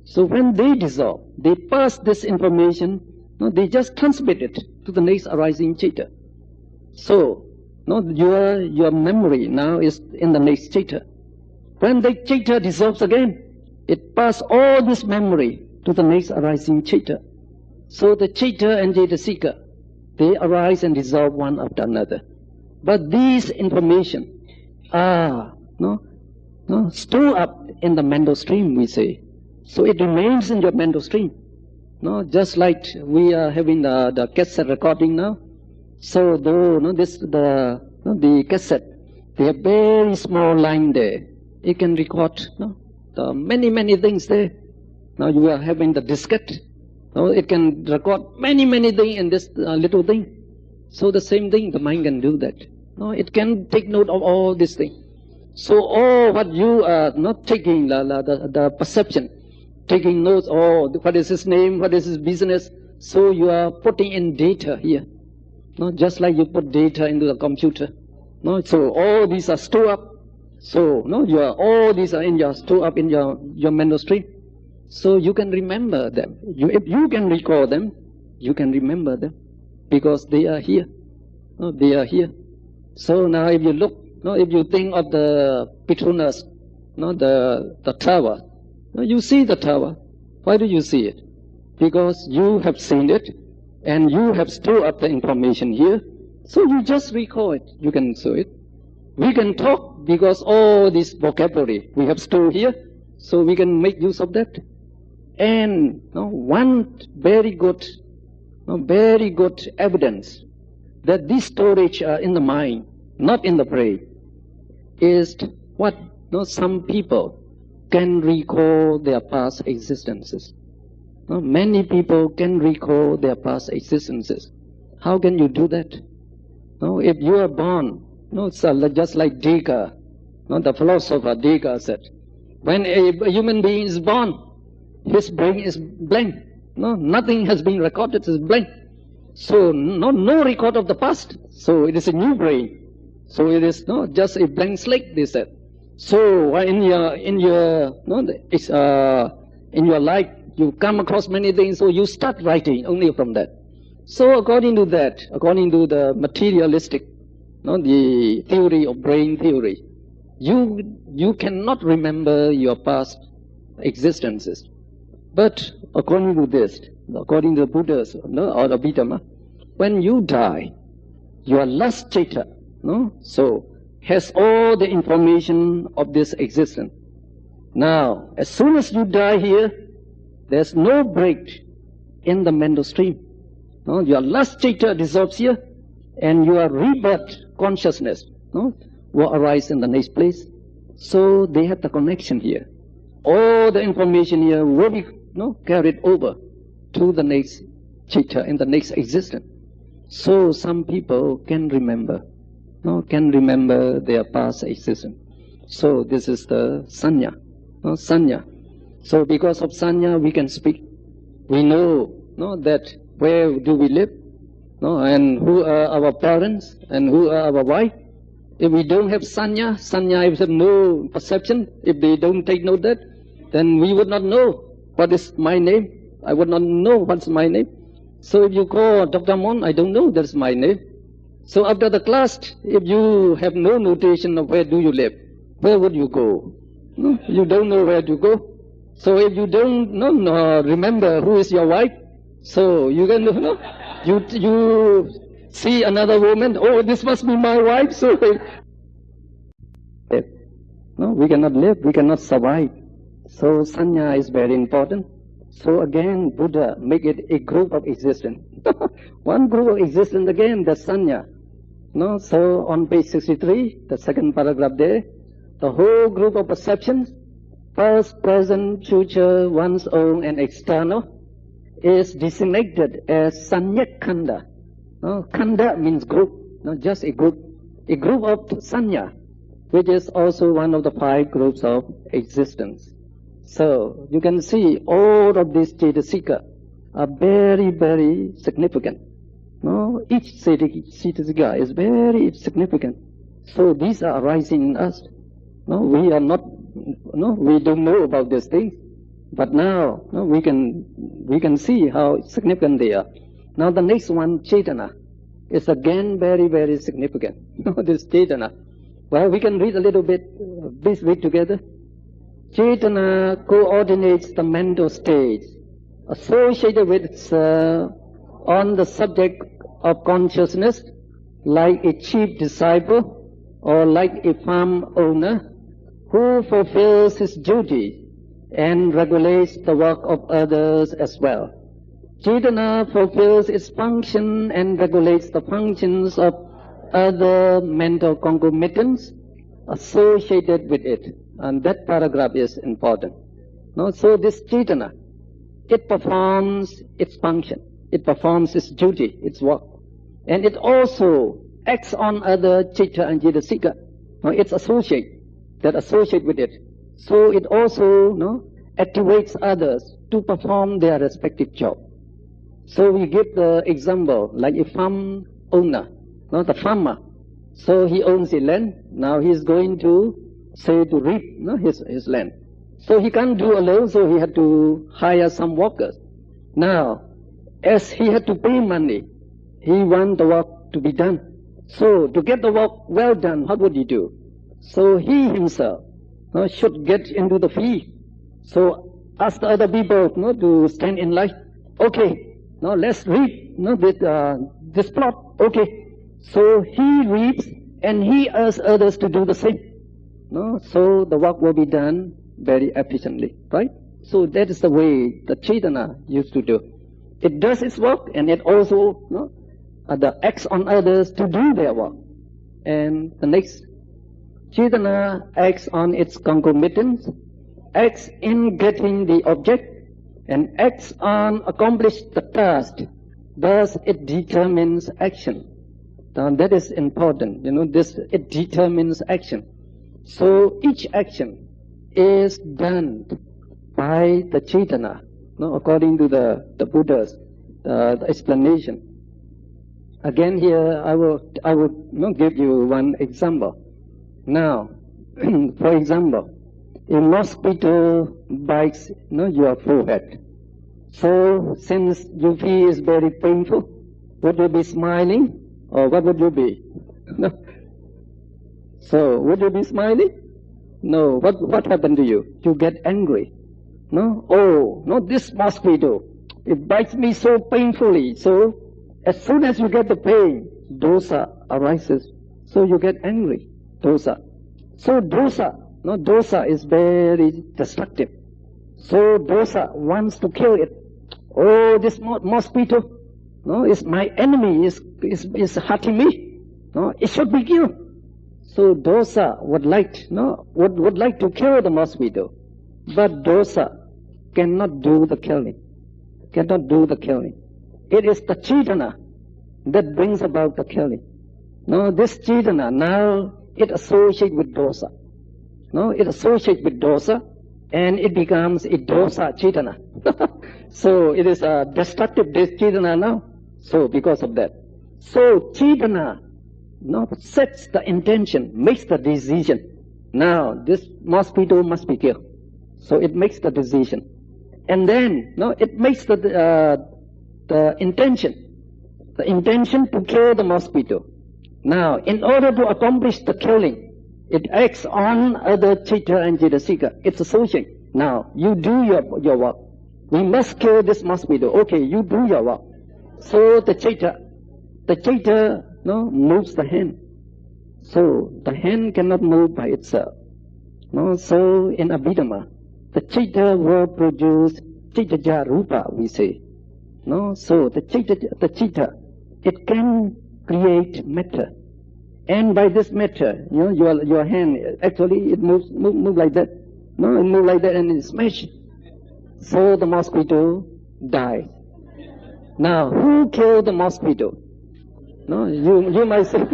So when they dissolve, they pass this information, they just transmit it to the next arising chitta. So your memory now is in the next chitta. When the chitta dissolves again, it passes all this memory to the next arising chitta. So the chitta and cettasika, they arise and dissolve one after another. But these information are stored up in the mental stream, we say. So it remains in your mental stream. Just like we are having the cassette recording now. So the cassette, they have very small line there. It can record the many things there. Now you are having the diskette. It can record many things in this little thing. So the same thing, the mind can do that. It can take note of all these things. So all what you are not taking, the perception, taking notes, what is his name, what is his business, so you are putting in data here. Just like you put data into the computer. So all these are stored up. So all these are stored up in your mental stream. So you can remember them. If you can recall them, you can remember them because they are here. They are here. So now if you look, if you think of the Petronas, the tower, you see the tower. Why do you see it? Because you have seen it and you have stored up the information here. So you just recall it. You can see it. We can talk because all this vocabulary we have stored here, so we can make use of that. And one very good evidence that this storage are in the mind, not in the brain, is what some people can recall their past existences. Many people can recall their past existences. How can you do that? If you are born, it's just like Descartes, the philosopher Descartes said, when a human being is born, his brain is blank. Nothing has been recorded, it's blank. So no record of the past. So it is a new brain. So it is just a blank slate, they said. So in your life, you come across many things, so you start writing only from that. So according to the materialistic, the theory of brain theory, you cannot remember your past existences. But according to this, according to the Buddhas or Abhidhamma, when you die, your last chitta, so has all the information of this existence. Now, as soon as you die here, there's no break in the mental stream. Your last chitta dissolves here, and your rebirth consciousness will arise in the next place. So they have the connection here. All the information here will be carried over to the next chitta in the next existence. So some people can remember their past existence. So this is the sanya. Sanya. So because of sanya we can speak. We know that where do we live, and who are our parents and who are our wife. If we don't have sanya, if we have no perception, if they don't take note of that, then we would not know what is my name. I would not know what's my name. So if you call Dr. Mon, I don't know that's my name. So after the class, if you have no notation of where do you live, where would you go? You don't know where to go. So if you don't remember who is your wife, so you can you see another woman, this must be my wife, so we cannot live, we cannot survive. So sanya is very important. So again, Buddha make it a group of existence. One group of existence again, the sanya. So on page 63, the second paragraph there, the whole group of perceptions, past, present, future, one's own and external, is designated as Sanya Khanda. Khanda means group, not just a group of Sanya, which is also one of the 5 groups of existence. So you can see all of these Cetasika are very, very significant. Each Cetasika is very significant. So these are arising in us. We are not, we don't know about these things, but now we can see how significant they are. Now the next one, Chetana, is again very, very significant. This Chetana. Well, we can read a little bit, please read together. Chetana coordinates the mental states associated with itself on the subject of consciousness, like a chief disciple or like a farm owner who fulfills his duty and regulates the work of others as well. Chetana fulfills its function and regulates the functions of other mental concomitants associated with it. And that paragraph is important. So this Chetana, it performs its function. It performs its duty, its work. And it also acts on other Chitta and Cetasika. Its associate that associate with it. So it also activates others to perform their respective job. So we give the example like a farm owner, the farmer. So he owns a land. Now he is going to reap his land. So he can't do alone, so he had to hire some workers. Now, as he had to pay money, he wants the work to be done. So to get the work well done, what would he do? So he himself should get into the field. So ask the other people to stand in line. Okay, now let's reap this plot. Okay, so he reaps and he asks others to do the same. So the work will be done very efficiently, right? So that is the way the Chetana used to do. It does its work and it also acts on others to do their work. And the next, Chetana acts on its concomitants, acts in getting the object, and acts on accomplish the task. Thus it determines action. Now that is important. It determines action. So each action is done by the Chetana, according to the Buddha's the explanation. Again here I will give you one example. Now, for example, a mosquito bites your forehead. So since you feel is very painful, would you be smiling or what would you be? So would you be smiling? No. What happened to you? You get angry. This mosquito, it bites me so painfully. So as soon as you get the pain, dosa arises. So you get angry. Dosa. So dosa is very destructive. So dosa wants to kill it. Oh, this mosquito, is my enemy, is hurting me. It should be killed. So dosa would like to kill the mosquito, but dosa cannot do the killing. It is the Chetana that brings about the killing. This Chetana now it associates with dosa. It associates with dosa, and it becomes a dosa Chetana. So it is a destructive Chetana now. So because of that, so Chetana sets the intention, makes the decision. Now this mosquito must be killed. So it makes the decision, and then it makes the intention to kill the mosquito. Now, in order to accomplish the killing, it acts on other Chitta and Cetasika. It's associating. Now, you do your work. We must kill this mosquito. Okay, you do your work. So the Chitta moves the hand. So the hand cannot move by itself. So in Abhidama, the Chitta will produce Chitta Rupa, we say. So the Chitta, it can create matter. And by this method, your hand, actually it moves like that. No, it moves like that and it smashes. So the mosquito dies. Now, who killed the mosquito? No, you might say.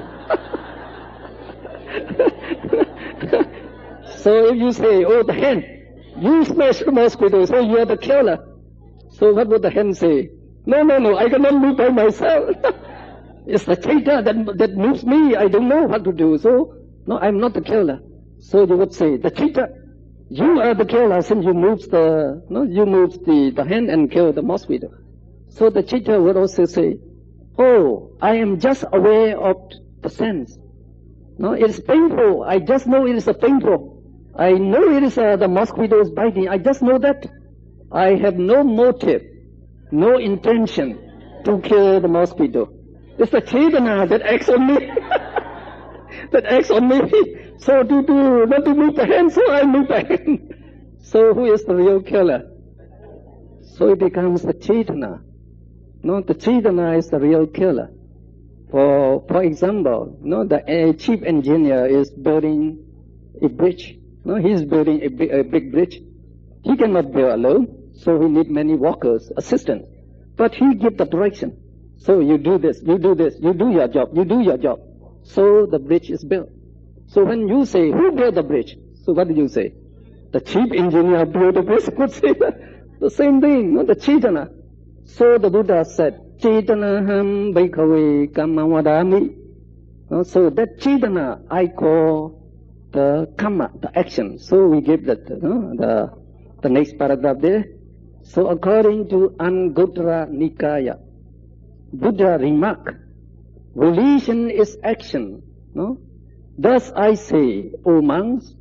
So if you say, oh, the hen, you smashed the mosquito, so you are the killer. So what would the hen say? No, I cannot move by myself. It's the cheetah that moves me. I don't know what to do. So, no, I'm not the killer. So you would say, the cheetah, you are the killer since you moved the hen and killed the mosquito. So the cheetah would also say, oh, I am just aware of the sense. No, it is painful. I just know it is painful. I know it is the mosquito is biting. I just know that. I have no motive, no intention to kill the mosquito. It's the Chetana that acts on me. That acts on me. So not to move the hand, so I move the hand. So who is the real killer? So it becomes the Chetana. No, the Chetana is the real killer. For example, the chief engineer is building a bridge. No, he's building a big bridge. He cannot build alone, so he needs many workers, assistants. But he gives the direction. So you do this, you do this, you do your job, you do your job. So the bridge is built. So when you say, who built the bridge? So what do you say? The chief engineer built the bridge. Could say the same thing, the Chetana. So the Buddha said, Chetanaham Bhikkhave Kammavadami. So that Chetana I call the karma, the action. So we give that the next paragraph there. So according to Anguttara Nikaya, Buddha remarked, volition is action. No? Thus I say, O monks,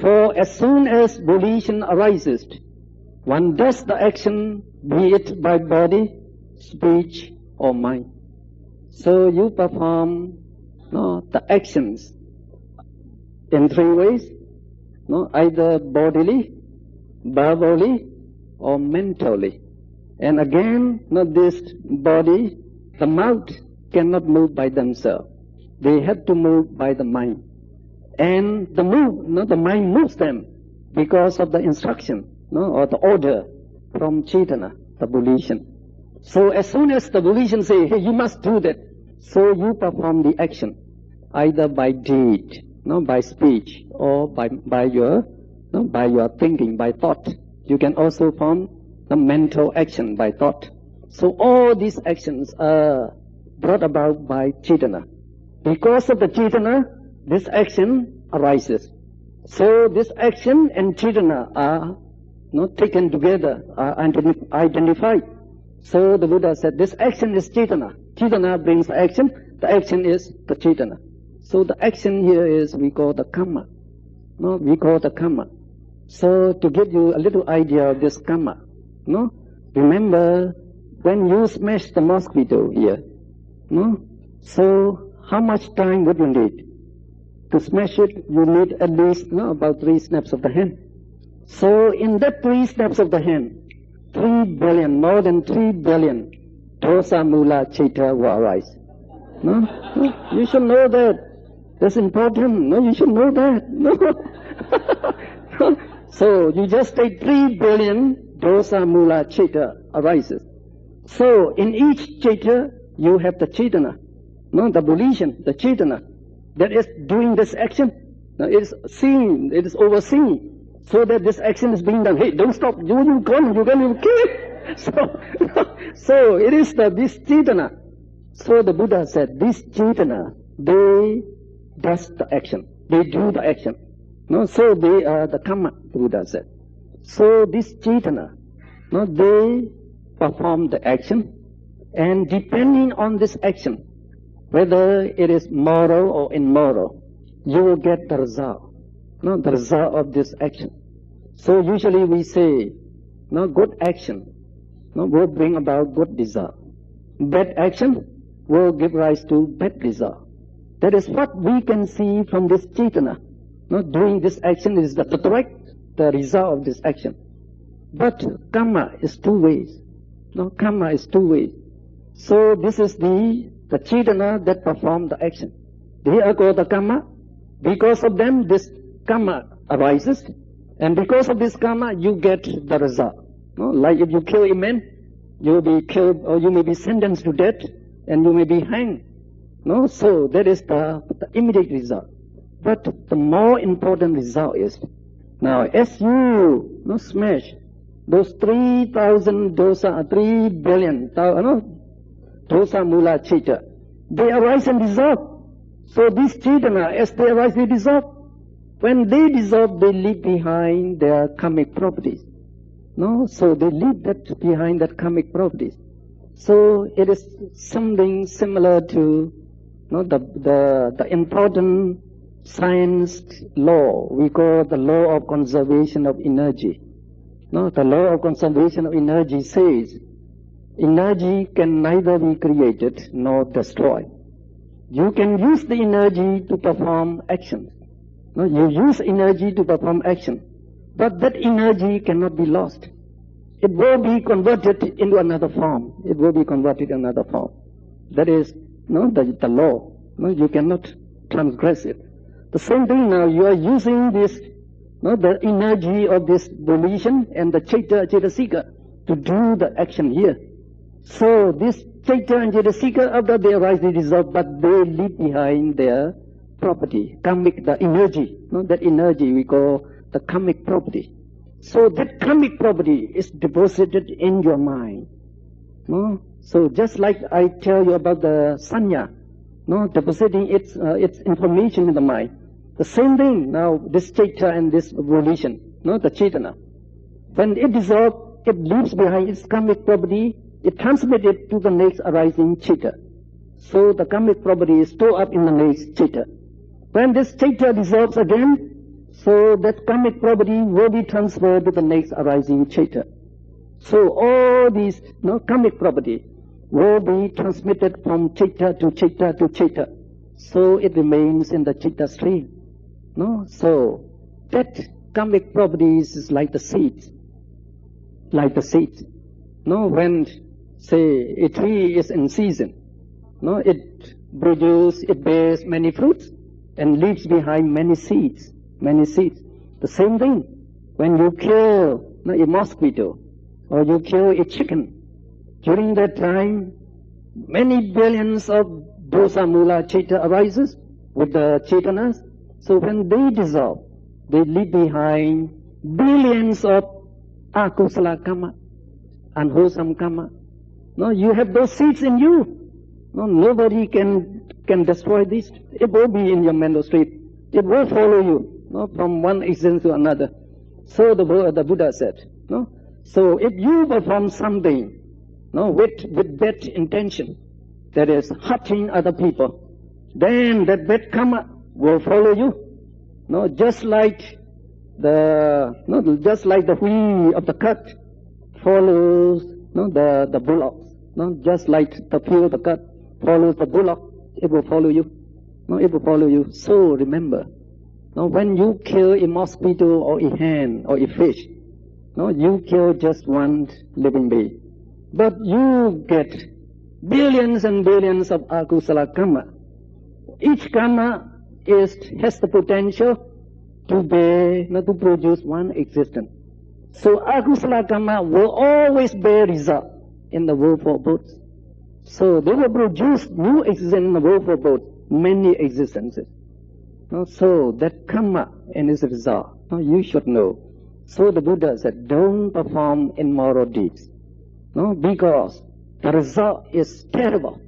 for as soon as volition arises, one does the action, be it by body, speech, or mind. So you perform the actions in three ways, either bodily, verbally, or mentally. And again, this body, the mouth cannot move by themselves. They have to move by the mind. And the mind moves them because of the instruction, or the order from Chetana, the volition. So as soon as the volition say, hey, you must do that, so you perform the action, either by deed, by speech, or by your thinking, by thought. You can also form the mental action by thought. So all these actions are brought about by Chetana. Because of the Chetana, this action arises. So this action and Chetana are taken together, are identified. So the Buddha said, this action is Chetana. Chetana brings the action is the Chetana. So the action here is, we call the karma. We call the karma. So to give you a little idea of this karma, remember when you smash the mosquito here, so how much time would you need? To smash it, you need at least about 3 snaps of the hand. So in that 3 snaps of the hand, 3 billion, more than 3 billion dosa mula chitta will arise. You should know that. That's important. You should know that. So you just take 3 billion dosa mula chitta arises. So in each chitta, you have the Chetana, the volition, the Chetana, that is doing this action. Now it is seen, it is overseen, so that this action is being done. Hey, don't stop, you kill it. So it is this Chetana. So the Buddha said, this Chetana, they does the action, they do the action. So they are the karma, the Buddha said. So this Chetana, they perform the action, and depending on this action, whether it is moral or immoral, you will get the result, the result of this action. So usually we say, good action will bring about good result. Bad action will give rise to bad result. That is what we can see from this Chetana. Doing this action is the result of this action. But karma is 2 ways. Karma is 2 ways. So this is the Chetana that perform the action. They are called the karma. Because of them, this karma arises. And because of this karma, you get the result. No? Like if you kill a man, you will be killed, or you may be sentenced to death, and you may be hanged. No? So that is the immediate result. But the more important result is, now as you smash those 3,000 dosa, 3 billion dosa mula chitta, they arise and dissolve. So these chetana, as they arise, they dissolve. When they dissolve, they leave behind their karmic properties. No, so they leave that behind that karmic properties. So it is something similar to the important science law we call the law of conservation of energy. No, the law of conservation of energy says energy can neither be created nor destroyed. You can use the energy to perform action. No, you use energy to perform action, but that energy cannot be lost. It will be converted into another form. It will be converted in another form. That is the law. No, you cannot transgress it. The same thing now, you are using this, the energy of this volition and the cetasika to do the action here. So this Chaita and Cetasika, after they arise, they dissolve, but they leave behind their property, karmic, the energy. That energy we call the karmic property. So that karmic property is deposited in your mind. So just like I tell you about the sanya, depositing its information in the mind. The same thing now, this Chaita and this volition, the Chaitana. When it dissolves, it leaves behind its karmic property. It transmits it to the next arising chitta. So the karmic property is stored up in the next chitta. When this chitta dissolves again, so that karmic property will be transferred to the next arising chitta. So all these karmic property will be transmitted from chitta to chitta to chitta. So it remains in the chitta stream. So that karmic properties is like the seeds. Like the seeds. When say a tree is in season, it bears many fruits and leaves behind many seeds. The same thing, when you kill a mosquito or you kill a chicken, during that time, many billions of dosa mula chitta arises with the chetanas. So when they dissolve, they leave behind billions of akusala karma, unwholesome karma. You have those seeds in you. Nobody can destroy this. It will be in your mental stream. It will follow you from one existence to another. So the Buddha said. So if you perform something with bad intention, that is hurting other people, then that bad karma will follow you. Just like the wheel of the cart follows the bullock. Just like the wheel of the cart follows the bullock, it will follow you. It will follow you. So remember, when you kill a mosquito or a hen or a fish, you kill just one living being. But you get billions and billions of akusala karma. Each karma has the potential to produce one existence. So akusala karma will always bear result in the world for both. So they will produce new existence in the world for both, many existences. So that karma and its result, you should know. So the Buddha said, don't perform immoral deeds. Because the result is terrible.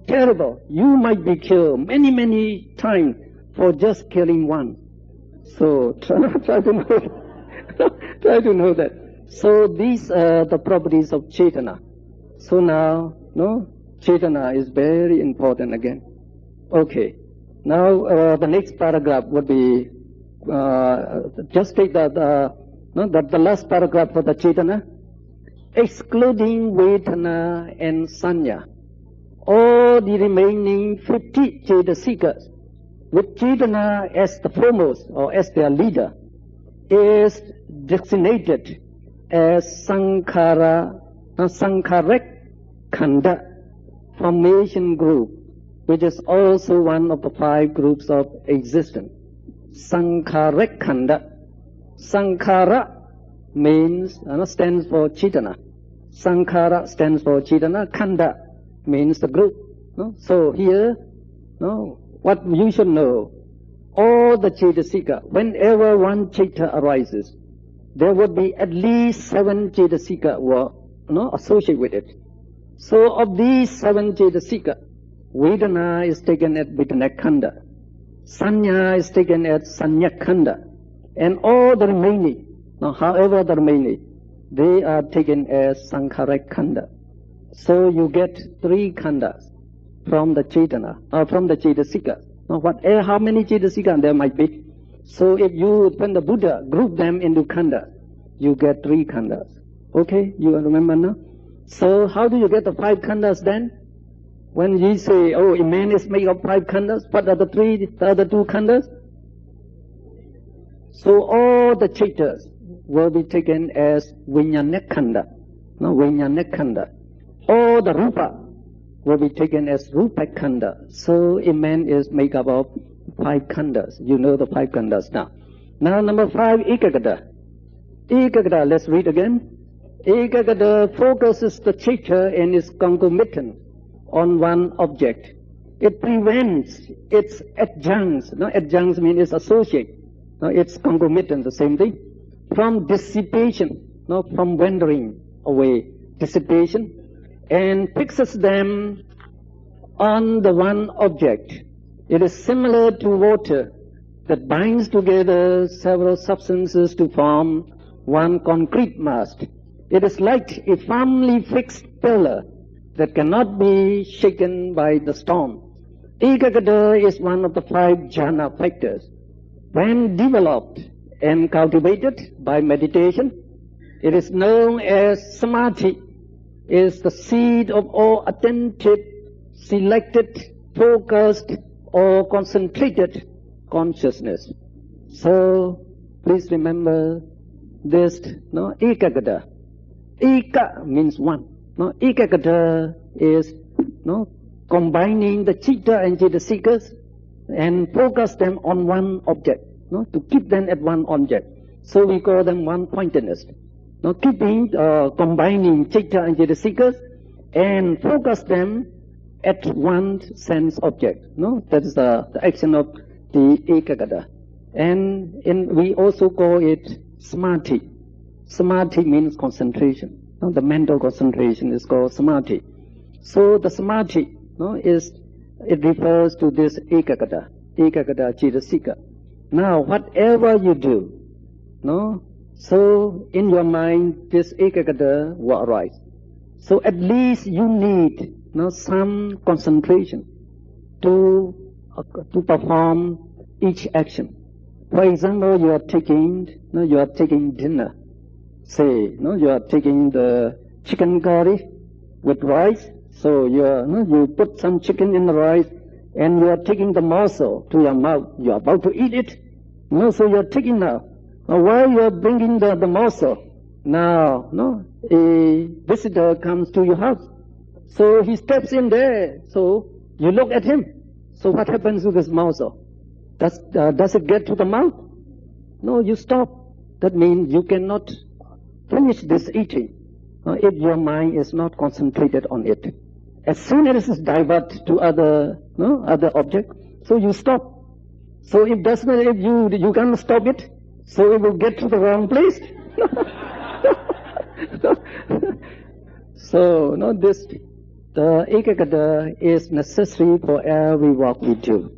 Terrible. You might be killed many, many times for just killing one. So try to know that. So these are the properties of Chaitana. So now, Chaitana is very important again. Okay. Now the next paragraph would be just take the last paragraph for the Chaitana, excluding Vedana and Sanya. All the remaining 50 Cetasikas, with Chaitana as the foremost or as their leader, is designated as Sankharic Khanda formation group, which is also one of the 5 groups of existence. Sankhara Khanda. Sankhara means, stands for Chetana. Sankhara stands for Chetana. Khanda means the group. No? So here, what you should know, all the Cetasika, whenever one Cheta arises, there would be at least 7 Cetasika associated with it. So of these 7 Cetasika, Vedana is taken at Vedana Khanda, Sanya is taken at Sanya Khanda, and all the remaining, however the remaining, they are taken as Sankhara Khanda. So you get 3 Khandas from the Chetana, from the Cetasika. How many Cetasika there might be? So if you, when the Buddha group them into Khanda, you get 3 Khandas. Okay, you remember now? So how do you get the 5 Khandas then? When you say, oh, a man is made of 5 Khandas, what are the other 2 Khandas? So all the Chetas will be taken as Vijnana Khanda. Vijnana Khanda. All the Rupa will be taken as Rupa Khanda. So a man is made up of 5 Khandas. You know the 5 Khandas now. Now number 5, Ekagata. Ekagata, let's read again. Ekagata focuses the Cheta and is concomitant on one object. It prevents its adjuncts. Adjuncts means its associate. It's concomitant, the same thing. From dissipation, from wandering away, dissipation, and fixes them on the one object. It is similar to water that binds together several substances to form one concrete mass. It is like a firmly fixed pillar that cannot be shaken by the storm. Ekagata is one of the 5 jhana factors. When developed and cultivated by meditation, it is known as samadhi, is the seed of all attentive, selected, focused, or concentrated consciousness. So please remember this, ekagata. Eka means one. Ekagata is combining the Chitta and Cetasikas and focus them on one object, to keep them at one object. So we call them one-pointedness. Combining Chitta and Cetasikas and focus them at one sense object. That is the action of the Ekagata. And we also call it Samadhi. Samadhi means concentration. The mental concentration is called Samadhi. So the Samadhi it refers to this Ekagata Cetasika. Now whatever you do, so in your mind this Ekagata will arise. So at least you need some concentration to perform each action. For example, you are taking dinner. Say, you are taking the chicken curry with rice. So you put some chicken in the rice, and you are taking the morsel to your mouth. You are about to eat it. So you are taking now. While you are bringing the morsel, now a visitor comes to your house. So he steps in there. So you look at him. So what happens to this morsel? Does it get to the mouth? No, you stop. That means you cannot finish this eating if your mind is not concentrated on it. As soon as it is diverted to other object, so you stop. So if you can't stop it, so it will get to the wrong place. So the Ekagata is necessary for every work we do.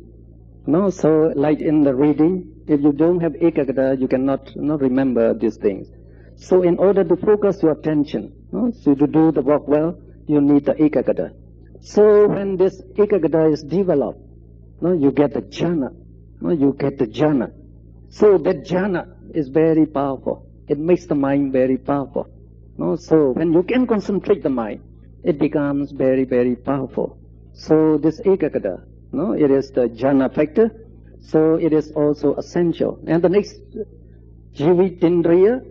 So like in the reading, if you don't have Ekagata, you cannot remember these things. So in order to focus your attention, so to do the work well, you need the Ekagata. So when this Ekagata is developed, you get the jhana. So that jhana is very powerful. It makes the mind very powerful. So when you can concentrate the mind, it becomes very, very powerful. So this Ekagata, it is the jhana factor. So it is also essential. And the next, Jivitindriya.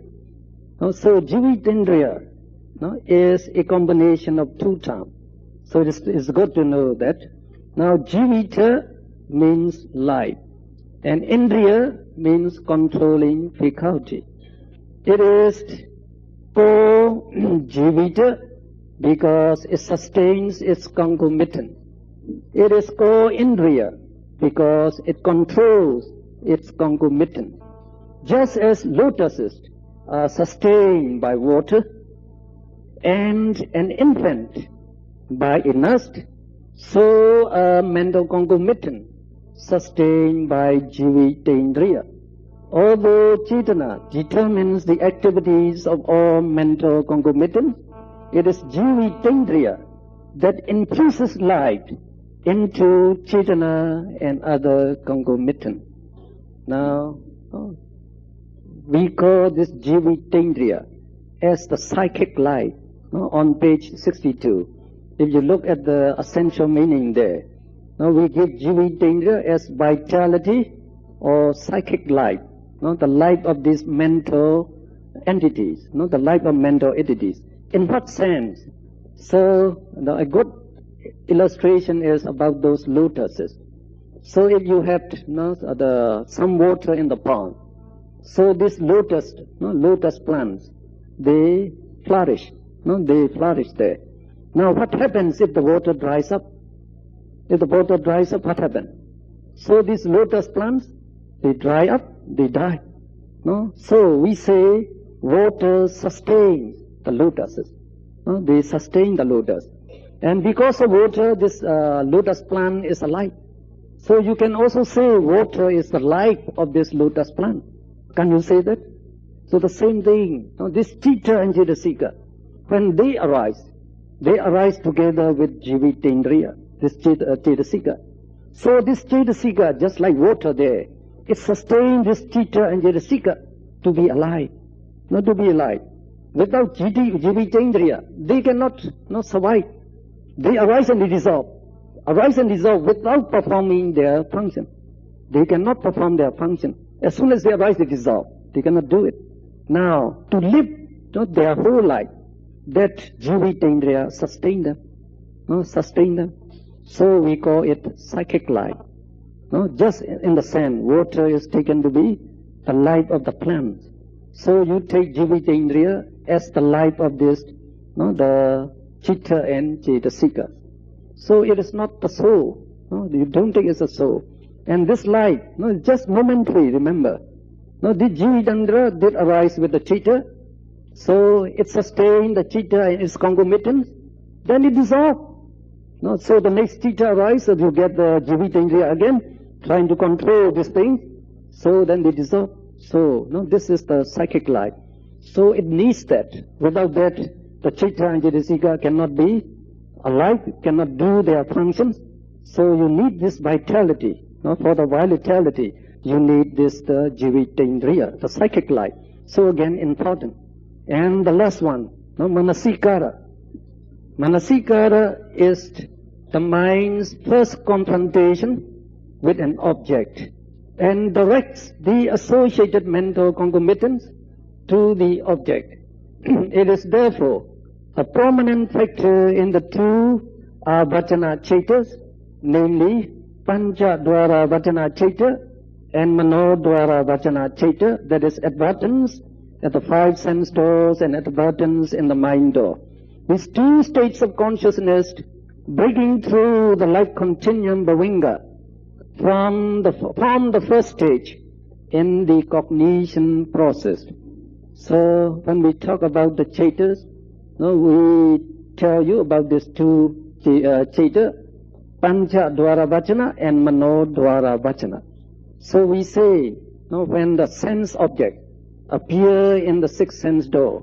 So Jivitindriya is a combination of 2 terms. So it's good to know that Now, Jivita means life, and Indriya means controlling faculty. It is co-Jivita because it sustains its concomitant. It is co-Indriya because it controls its concomitant. Just as lotuses are sustained by water and an infant by a nurse, so a mental concomitant sustained by Jivitendriya. Although Chaitana determines the activities of all mental concomitants, it is Jivitendriya that infuses life into Chaitana and other concomitants. Now, we call this Jivitendriya as the psychic life on page 62. If you look at the essential meaning there, now we give Jivitendriya as vitality or psychic life, the life of these mental entities, the life of mental entities. In what sense? So, a good illustration is about those lotuses. So if you have some water in the pond, so these lotus plants, they flourish, they flourish there. Now what happens if the water dries up? If the water dries up, what happens? So these lotus plants, they dry up, they die. So we say water sustains the lotuses. They sustain the lotus. And because of water, this lotus plant is alive. So you can also say water is the life of this lotus plant. Can you say that? So the same thing, this Chitta and Cetasika, when they arise together with Jivitendriya, this Cetasika. So this Cetasika, just like water there, it sustains this Chitta and Cetasika to be alive, not to be alive. Without Jivitendriya, they cannot survive. They arise and they dissolve without performing their function. They cannot perform their function. As soon as they arise, they dissolve. They cannot do it. Now, to live their whole life, that Jivitendriya sustain them. So we call it psychic life. Just in the sense, water is taken to be the life of the plants. So you take Jivitendriya as the life of this, the Chitta and Cetasika. So it is not the soul. You don't think it's a soul. And this life, is just momentary, remember. This Jivitendriya did arise with the Chitta. So it sustained the Chitta and its concomitants. Then it dissolved. So the next Chitta arises, so you get the Jivitendriya again, trying to control this thing. So then they dissolve. So, this is the psychic life. So it needs that. Without that, the Chitta and Cetasika cannot be alive, cannot do their functions. So you need this vitality. For the vitality, you need this, the Jivitendriya, the psychic life. So again, important. And the last one, Manasikara. Manasikara is the mind's first confrontation with an object and directs the associated mental concomitants to the object. It is therefore a prominent factor in the two vachana chaitas, namely Pancha Dwara Vachana Chaita and Mano Dwara Vachana Chaita, that is advertence at the five sense doors and advertence in the mind door. These two states of consciousness breaking through the life continuum Bhavinga from the first stage in the cognition process. So when we talk about the chaitas, we tell you about these two chaita, Pancha Dwara Vachana and Mano Dwara Vachana. So we say, when the sense object appear in the sixth sense door,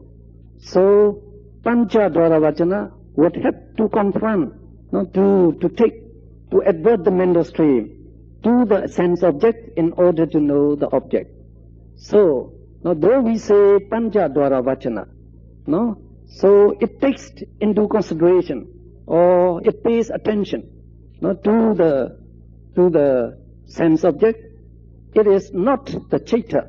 so Pancha Dwara Vachana would have to confront, to advert the mental stream to the sense object in order to know the object. So, though we say Pancha Dwara Vachana, so it takes into consideration or it pays attention to the sense object. It is not the Chaita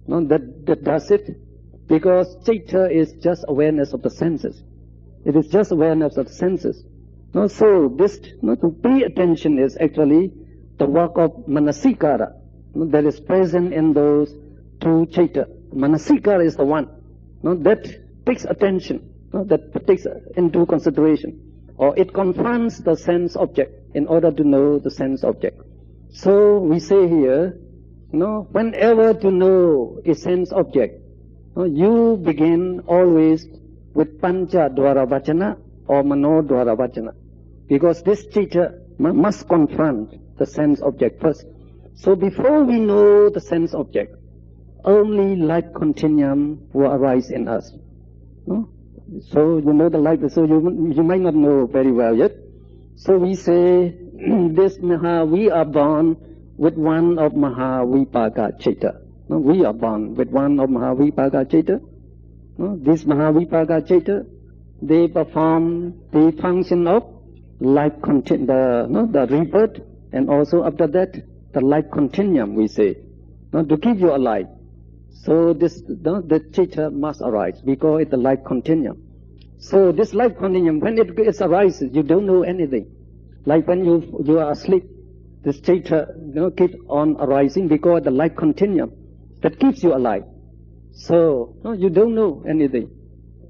that does it, because Chaita is just awareness of the senses. It is just awareness of the senses. No, so this to pay attention is actually the work of manasikara that is present in those two chaita. Manasikara is the one that takes attention, that takes into consideration, or it confronts the sense object in order to know the sense object. So we say here, whenever to know a sense object, you begin always with pancha dwara vachana or mano dwara vachana, because this teacher must confront the sense object first. So before we know the sense object, only life continuum will arise in us. So you know the life, so you might not know very well yet. So we say we are born with one of Mahavipaka Chaita. We are born with one of Mahavipaka Chaita. This Mahavipaka Chaita, they perform the function of life the rebirth, and also after that the life continuum, we say, to keep you alive. So this the Chaita must arise because it's the life continuum. So this life continuum, when it arises, you don't know anything. Like when you are asleep, this Chaita keeps on arising because the life continuum that keeps you alive. So you don't know anything.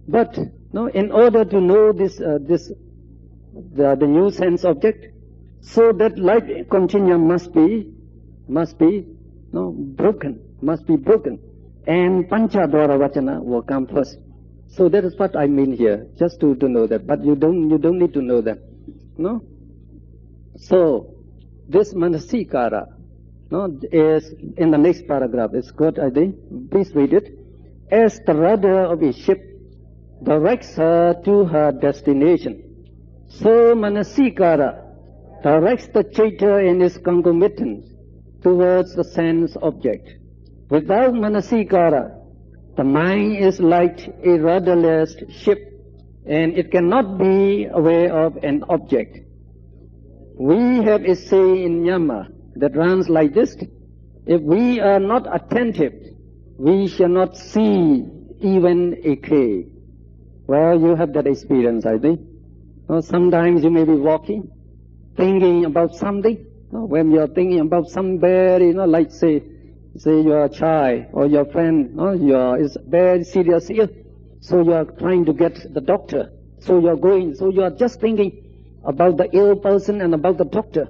But in order to know the new sense object, so that life continuum must be broken, and pancha dwara vachana will come first. So that is what I mean here, just to know that. But you don't need to know that. So this manasikara is in the next paragraph. It's good, I think. Please read it. As the rudder of a ship directs her to her destination, so manasikara directs the Chaita in its concomitance towards the sense object. Without manasikara, the mind is like a rudderless ship, and it cannot be aware of an object. We have a saying in Myanmar that runs like this: if we are not attentive, we shall not see even a cave. Well, you have that experience, I think. Sometimes you may be walking, thinking about something. When you are thinking about somebody, like say your child or your friend, is very serious ill, so you are trying to get the doctor. So you are just thinking about the ill person and about the doctor.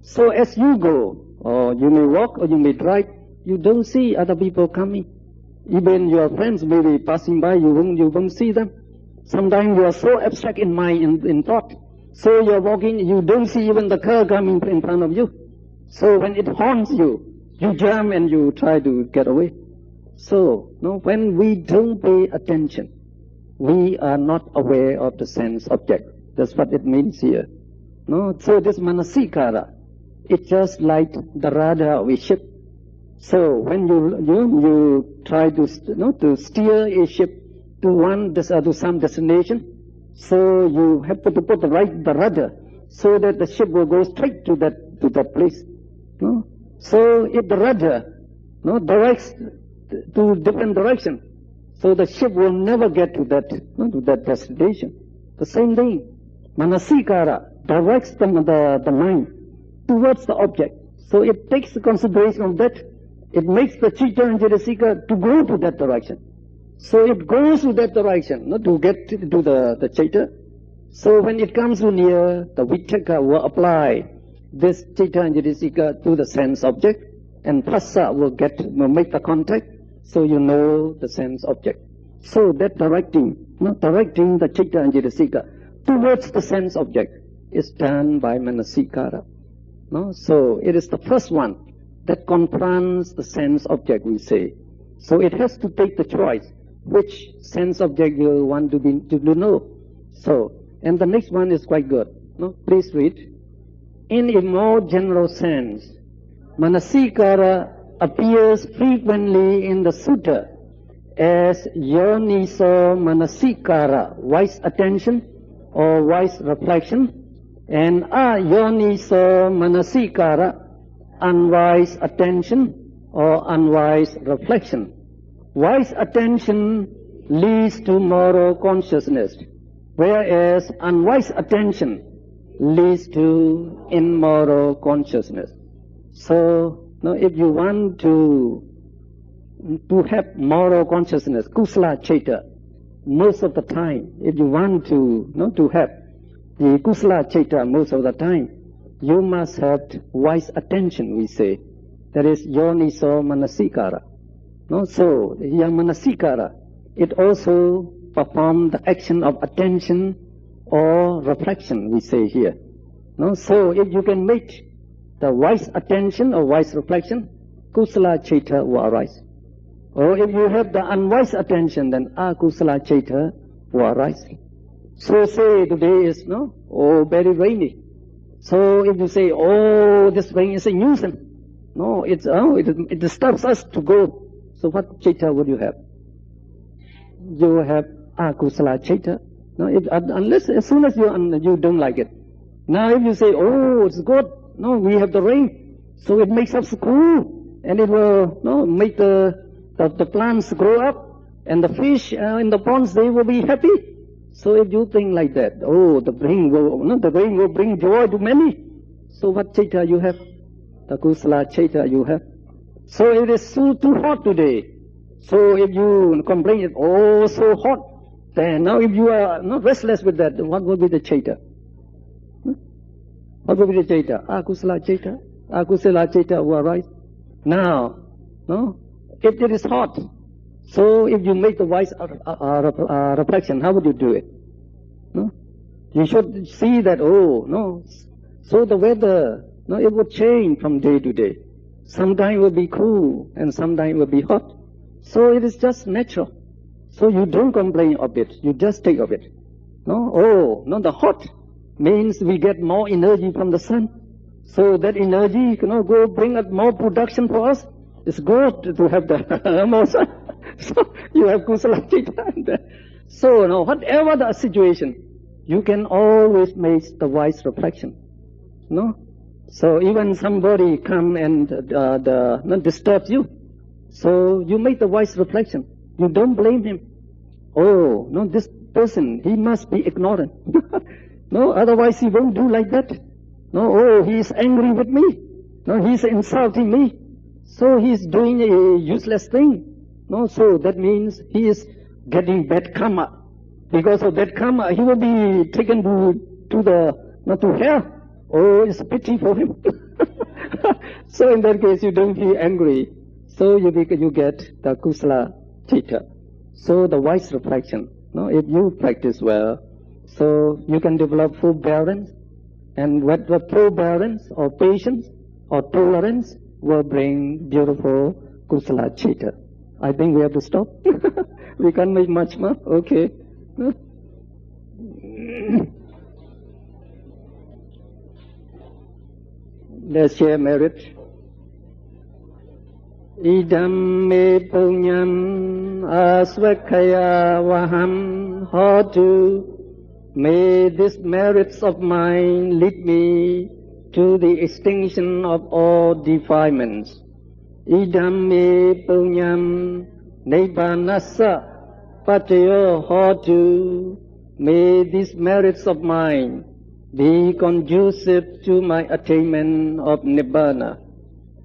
So as you go, or you may walk or you may drive, you don't see other people coming. Even your friends may be passing by, you won't see them. Sometimes you are so abstract in mind, in thought. So you are walking, you don't see even the car coming in front of you. So when it haunts you, you jump and you try to get away. So when we don't pay attention, we are not aware of the sense object. That's what it means here. So this manasikara, it's just like the rudder of a ship. So when you try to steer a ship to some destination, so you have to put the rudder so that the ship will go straight to that place. So if the rudder directs to different direction, so the ship will never get to that destination. The same thing, manasikara directs the mind towards the object. So it takes the consideration of that. It makes the Chitta and Cetasika to go to that direction. So it goes to that direction, to get to the Chitta. So when it comes to near, the Vichaka will apply this Chitta and Cetasika to the sense object, and Phassa will make the contact, so you know the sense object. So that directing the Chitta and Cetasika towards the sense object is done by manasikara. So it is the first one that confronts the sense object, we say. So it has to take the choice which sense object you want to know. So, and the next one is quite good. Please read. In a more general sense, manasikara appears frequently in the sutta as yoniso manasikara, wise attention or wise reflection, and ayoniso manasikara, unwise attention or unwise reflection. Wise attention leads to moral consciousness, whereas unwise attention leads to immoral consciousness. So, if you want to have moral consciousness, kusala chaita, most of the time, if you want to have the kusala chaita most of the time, you must have wise attention, we say. That is yoniso manasikara. So, manasikara, it also performs the action of attention or reflection, we say here. So, if you can make the wise attention or wise reflection, kusala chaita will arise. Or if you have the unwise attention, then akusala chaita will arise. So say today is very rainy. So if you say, this rain is a nuisance, it disturbs us to go. So what chaita would you have? You have akusala chaita. Unless as soon as you don't like it. Now if you say, it's good, we have the rain, so it makes us cool, and it will make the plants grow up, and the fish in the ponds, they will be happy. So if you think like that, the rain will bring joy to many. So what chaita you have? The kusala chaita you have. So it is too hot today. So if you complain, so hot, then now if you are not restless with that, what will be the chaita? What will be the chaita? Akusala chaita. Akusala chaita will arise. Now, if it is hot, so if you make the wise reflection, how would you do it? You should see that, so the weather, it will change from day to day. Sometimes it will be cool, and sometimes it will be hot. So it is just natural. So you don't complain of it, you just take of it. The hot means we get more energy from the sun. So that energy, go bring up more production for us. It's good to have the more sun. So you have kusala chaita. So whatever the situation, you can always make the wise reflection. So even somebody come and disturb you, so you make the wise reflection. You don't blame him. This person, he must be ignorant. Otherwise he won't do like that. He is angry with me. He is insulting me. So he is doing a useless thing. So that means he is getting bad karma. Because of that karma, he will be taken to hell. It's pity for him. So in that case, you don't feel angry. So you get the kusala chaita. So the wise reflection, if you practice well, so you can develop forbearance, and what forbearance or patience or tolerance will bring beautiful kusala chaita. I think we have to stop. We can't make much more. Okay. Let's share merit. Idam me punyam asvakhaya vaham hotu. May these merits of mine lead me to the extinction of all defilements. Idam me punyam nibbanassa pacayo hotu. May these merits of mine be conducive to my attainment of nibbana.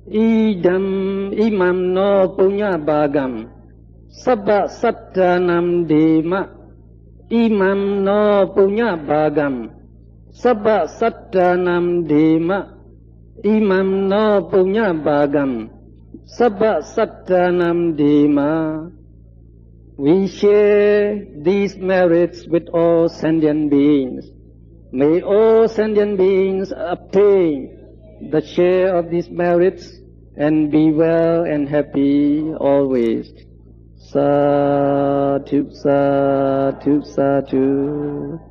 Imam no punya bagam sabba sattanam dema. Imam no punya bagam sabba sattanam dema. Imam no punya bagam sabba sattanam dema. We share these merits with all sentient beings. May all sentient beings obtain the share of these merits and be well and happy always. Sadhu, sadhu, sadhu.